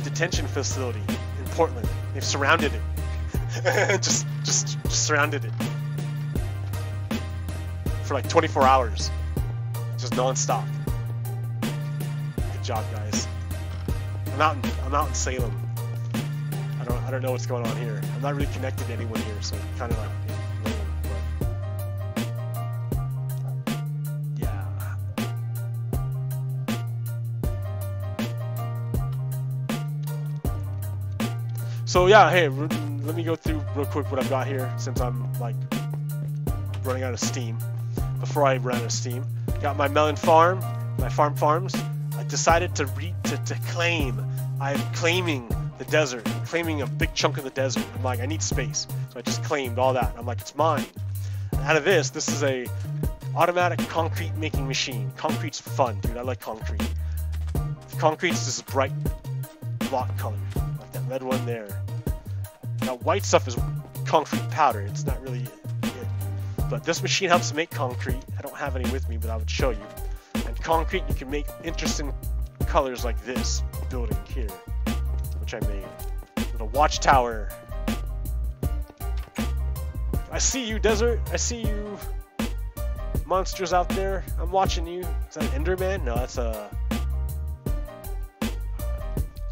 detention facility in Portland. They've surrounded it. just surrounded it for like 24 hours, just non-stop. Good job, guys. I'm out in Salem. I don't know what's going on here. I'm not really connected to anyone here, so kind of like lame, but yeah. So yeah, hey, let me go through real quick what I've got here since I'm like running out of steam. Before I run out of steam, got my melon farm, my farms. I decided to claim. I'm claiming the desert. I'm claiming a big chunk of the desert. I'm like, I need space, so I just claimed all that. I'm like, it's mine. And out of this is a automatic concrete making machine. Concrete's fun, dude. I like concrete. The concrete's this bright block color, like that red one there. Now white stuff is concrete powder. It's not really it. But this machine helps make concrete. I don't have any with me, but I would show you. And concrete, you can make interesting colors like this building here, which I made. Little watchtower. I see you, desert. I see you, monsters out there. I'm watching you. Is that an Enderman? No, that's a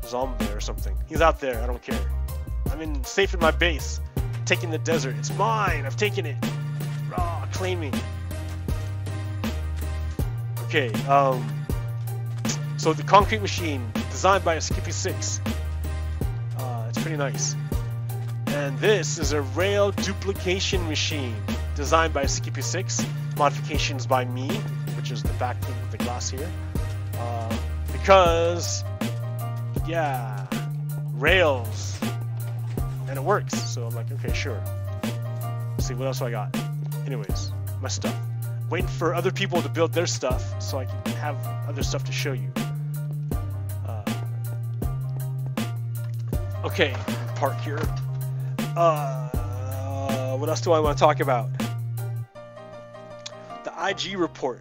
zombie or something. He's out there. I don't care. I'm safe in my base. Taking the desert. It's mine. I've taken it. Raw, claiming. Okay. So the concrete machine designed by a Skippy6. It's pretty nice. And this is a rail duplication machine designed by Skippy6. Modifications by me, which is the back thing of the glass here. Because, yeah, rails. And it works. So I'm like, okay, sure. Let's see, what else do I got? Anyways, my stuff. Waiting for other people to build their stuff so I can have other stuff to show you. Okay, park here. What else do I want to talk about? The IG report.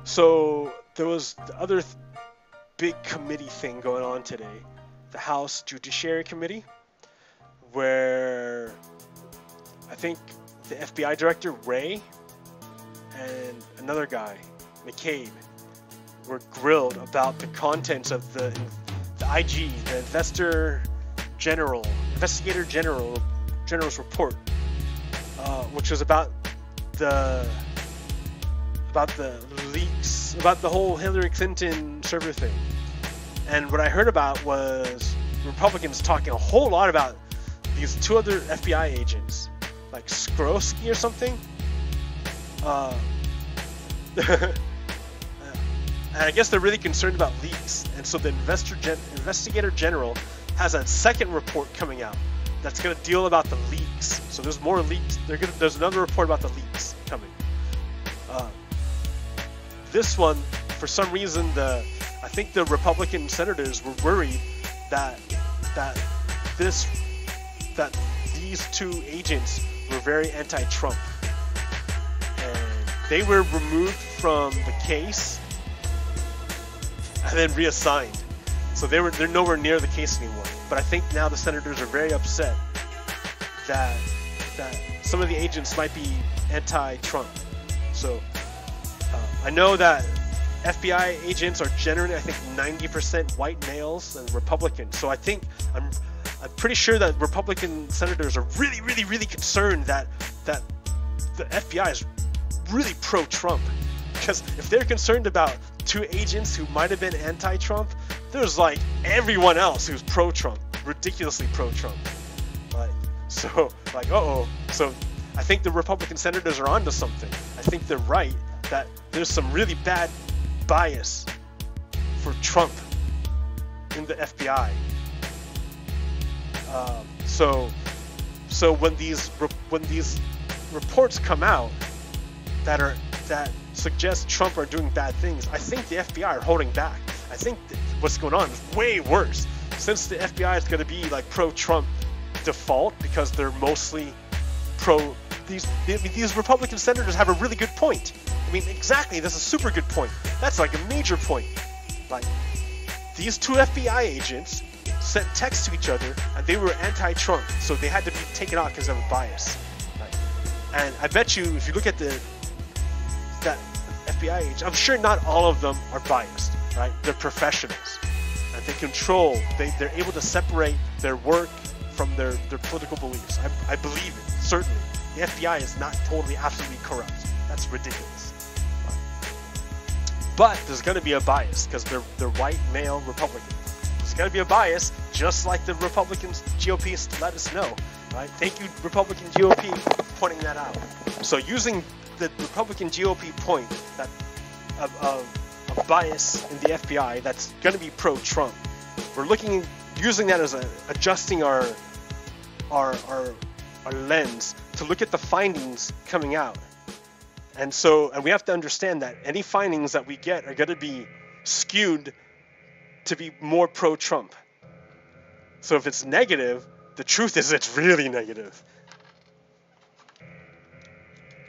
So there was the other big committee thing going on today, the House Judiciary Committee, where I think the FBI director Ray and another guy, McCabe, were grilled about the contents of the IG, the Investigator General's report, which was about the leaks, about the whole Hillary Clinton server thing. And what I heard about was Republicans talking a whole lot about these two other FBI agents, like Skrosky or something. And I guess they're really concerned about leaks, and so the Investigator General has a second report coming out that's going to deal about the leaks. So there's more leaks. There's another report about the leaks coming. This one, for some reason, I think the Republican senators were worried that these two agents were very anti-Trump, and they were removed from the case and then reassigned. So they're nowhere near the case anymore. But I think now the senators are very upset that some of the agents might be anti-Trump. So I know that FBI agents are generally, I think, 90% white males and Republicans. So I think I'm pretty sure that Republican senators are really, really, really concerned that the FBI is really pro-Trump. Because if they're concerned about two agents who might have been anti-Trump, there's like everyone else who's pro-Trump, ridiculously pro-Trump. So I think the Republican senators are onto something. I think they're right that there's some really bad bias for Trump in the FBI. So when these reports come out that suggest Trump are doing bad things, I think the FBI are holding back. I think what's going on is way worse. Since the FBI is going to be like pro-Trump default because they're mostly pro. These Republican senators have a really good point. I mean, exactly, that's a super good point. That's like a major point. Like, these two FBI agents sent texts to each other, and they were anti-Trump, so they had to be taken out because of a bias. Right? And I bet you, if you look at that FBI agent, I'm sure not all of them are biased, right? They're professionals, They control. They're able to separate their work from their political beliefs. I believe it, certainly. The FBI is not totally, absolutely corrupt. That's ridiculous. But there's going to be a bias because they're white, male, Republican. There's going to be a bias, just like the Republicans, GOP let us know. Right? Thank you, Republican GOP, for pointing that out. So using the Republican GOP point that of bias in the FBI that's going to be pro-Trump, we're using that as adjusting our lens to look at the findings coming out. And we have to understand that any findings that we get are going to be skewed to be more pro-Trump. So if it's negative, the truth is it's really negative.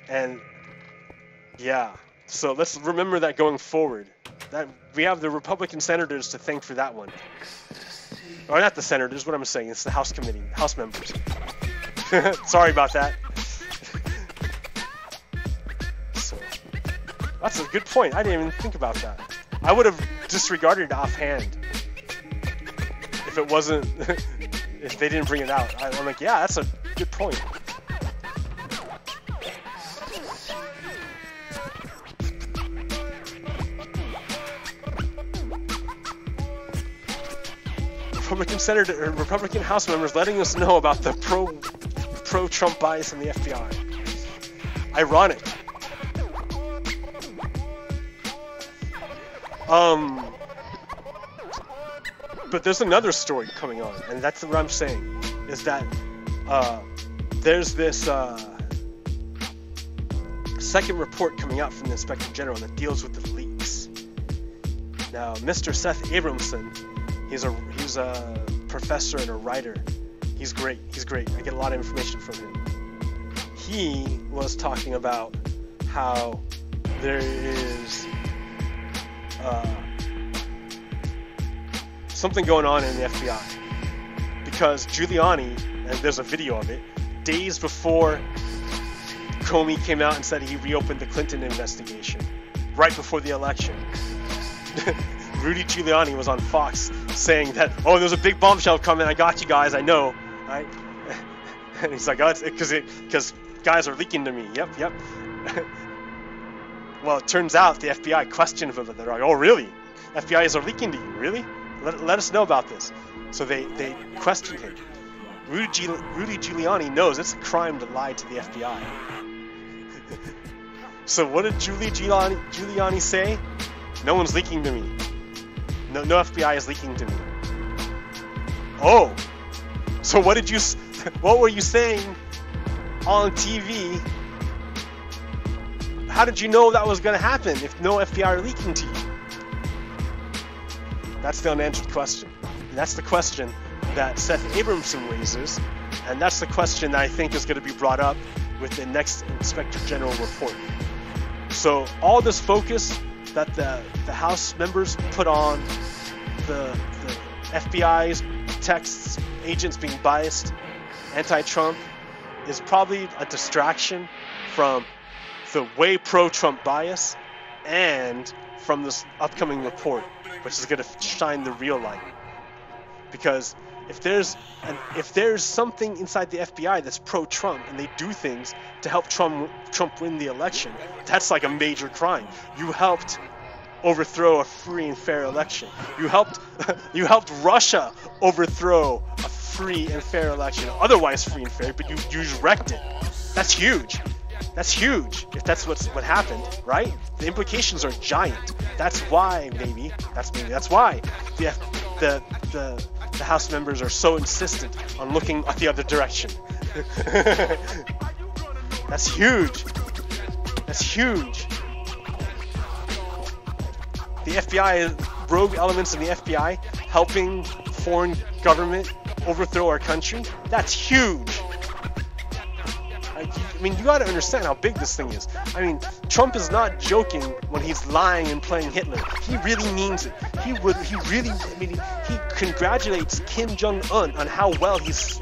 And yeah, so let's remember that going forward. That we have the Republican senators to thank for that one. Or not the senators, what I'm saying, it's the House committee, House members. Sorry about that. So, that's a good point. I didn't even think about that. I would have disregarded it offhand if it wasn't, if they didn't bring it out. I'm like, yeah, that's a good point. Republican House members letting us know about the pro-Trump bias in the FBI. Ironic. But there's another story coming on, and that's what I'm saying, is that there's this second report coming out from the Inspector General that deals with the leaks. Now, Mr. Seth Abramson, he's a professor and a writer. He's great. I get a lot of information from him. He was talking about how there is something going on in the FBI because Giuliani, and there's a video of it, days before Comey came out and said he reopened the Clinton investigation, right before the election. Rudy Giuliani was on Fox saying that, oh, there's a big bombshell coming, I got you guys, I know, right? And he's like, oh, it's because guys are leaking to me, yep. Well, it turns out the FBI questioned him, they're like, oh, really? FBI's are leaking to you, really? Let us know about this. So they questioned him. Rudy Giuliani knows it's a crime to lie to the FBI. So what did Giuliani say? No one's leaking to me. No FBI is leaking to me. Oh, so what were you saying on TV? How did you know that was going to happen if no FBI are leaking to you? That's the unanswered question. And that's the question that Seth Abramson raises, and that's the question that I think is going to be brought up with the next Inspector General report. So all this focus that the House members put on the FBI's texts, agents being biased, anti-Trump, is probably a distraction from the way pro-Trump bias and from this upcoming report, which is going to shine the real light. Because if there's something inside the FBI that's pro-Trump and they do things to help Trump win the election, that's like a major crime. You helped overthrow a free and fair election. You helped Russia overthrow a free and fair election, otherwise free and fair, but you wrecked it. That's huge. That's huge if that's what happened, right? The implications are giant. That's why that's why the House members are so insistent on looking at the other direction. That's huge. That's huge. The FBI, rogue elements in the FBI helping foreign government overthrow our country, that's huge. I mean, you gotta understand how big this thing is. I mean, Trump is not joking when he's lying and playing Hitler. He really means it. He congratulates Kim Jong-un on how well he's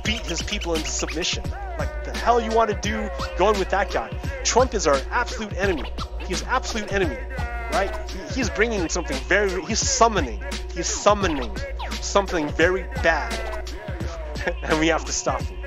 beat his people into submission. Like, the hell you want to do going with that guy? Trump is our absolute enemy. He's absolute enemy, right? He's bringing something he's summoning something very bad, and we have to stop him.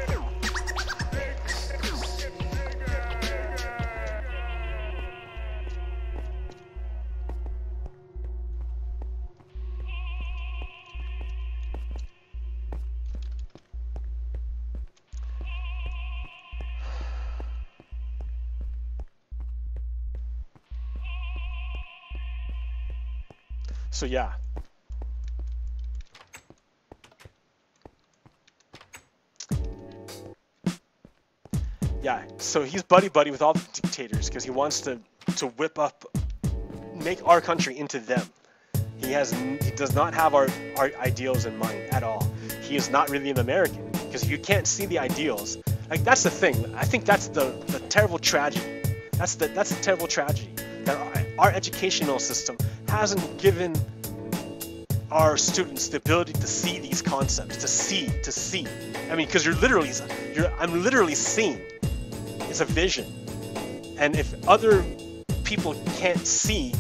So yeah. Yeah, so he's buddy-buddy with all the dictators because he wants to whip up, make our country into them. He does not have our ideals in mind at all. He is not really an American because if you can't see the ideals, like that's the thing. I think that's the terrible tragedy. That's the terrible tragedy that our educational system hasn't given our students the ability to see these concepts, to see. I mean, because I'm literally seeing. It's a vision, and if other people can't see,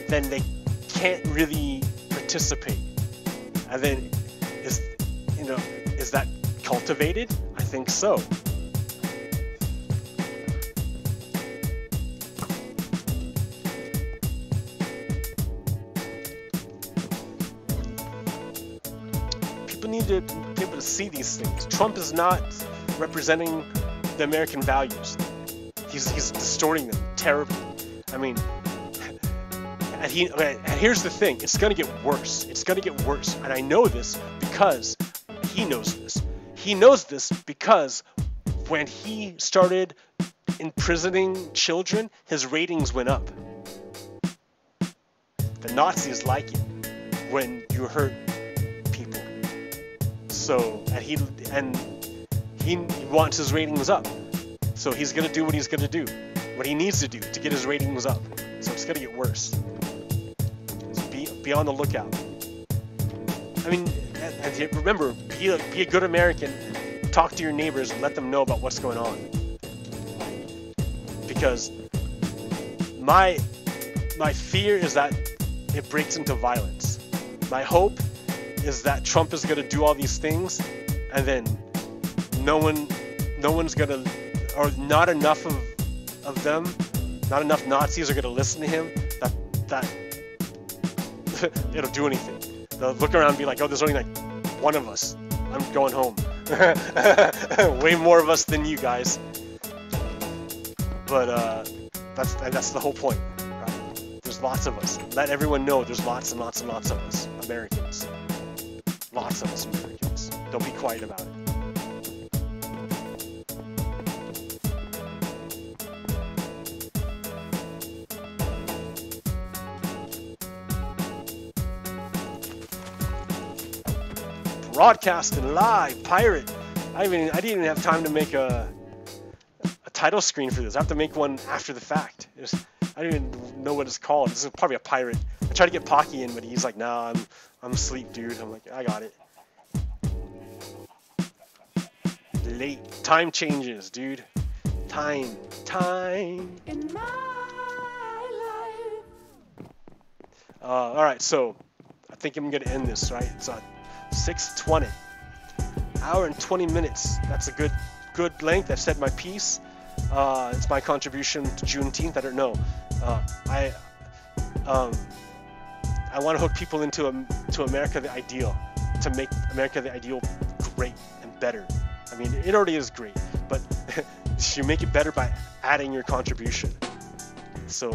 then they can't really participate. And then is that cultivated? I think so. People need to be able to see these things. Trump is not representing the American values. He's distorting them terribly. I mean, and here's the thing: it's gonna get worse. It's gonna get worse, and I know this because he knows this. He knows this because when he started imprisoning children, his ratings went up. The Nazis like it when you hurt people. So, and he wants his ratings up. So he's going to do what he's going to do, what he needs to do to get his ratings up. So it's going to get worse. So be on the lookout. I mean, and remember, be a good American. Talk to your neighbors and let them know about what's going on. Because my fear is that it breaks into violence. My hope is that Trump is going to do all these things, and then no one's going to, or not enough of them, not enough Nazis are going to listen to him, that it'll do anything. They'll look around and be like, oh, there's only like one of us. I'm going home. Way more of us than you guys. But that's the whole point, right? There's lots of us. Let everyone know there's lots and lots and lots of us, Americans. Lots of us Americans. Don't be quiet about it. Broadcasting live, pirate. I didn't even have time to make a title screen for this. I have to make one after the fact. I don't even know what it's called. This is probably a pirate. I tried to get Pocky in, but he's like, nah, I'm asleep, dude. I'm like, I got it. Late. Time changes, dude. Time. In my life. Alright, so I think I'm gonna end this, right? It's 6:20. Hour and 20 minutes. That's a good length. I've said my piece. It's my contribution to Juneteenth. I don't know. I want to hook people into America the Ideal, to make America the Ideal great and better. I mean, it already is great, but you make it better by adding your contribution. So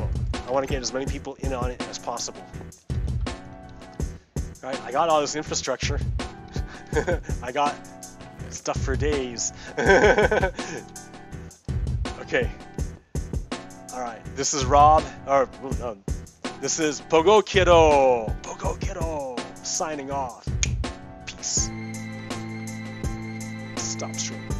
I want to get as many people in on it as possible. All right, I got all this infrastructure. I got stuff for days. Okay. All right. This is Rob. This is PoGokeRo. PoGokeRo. Signing off. Peace. Stop streaming.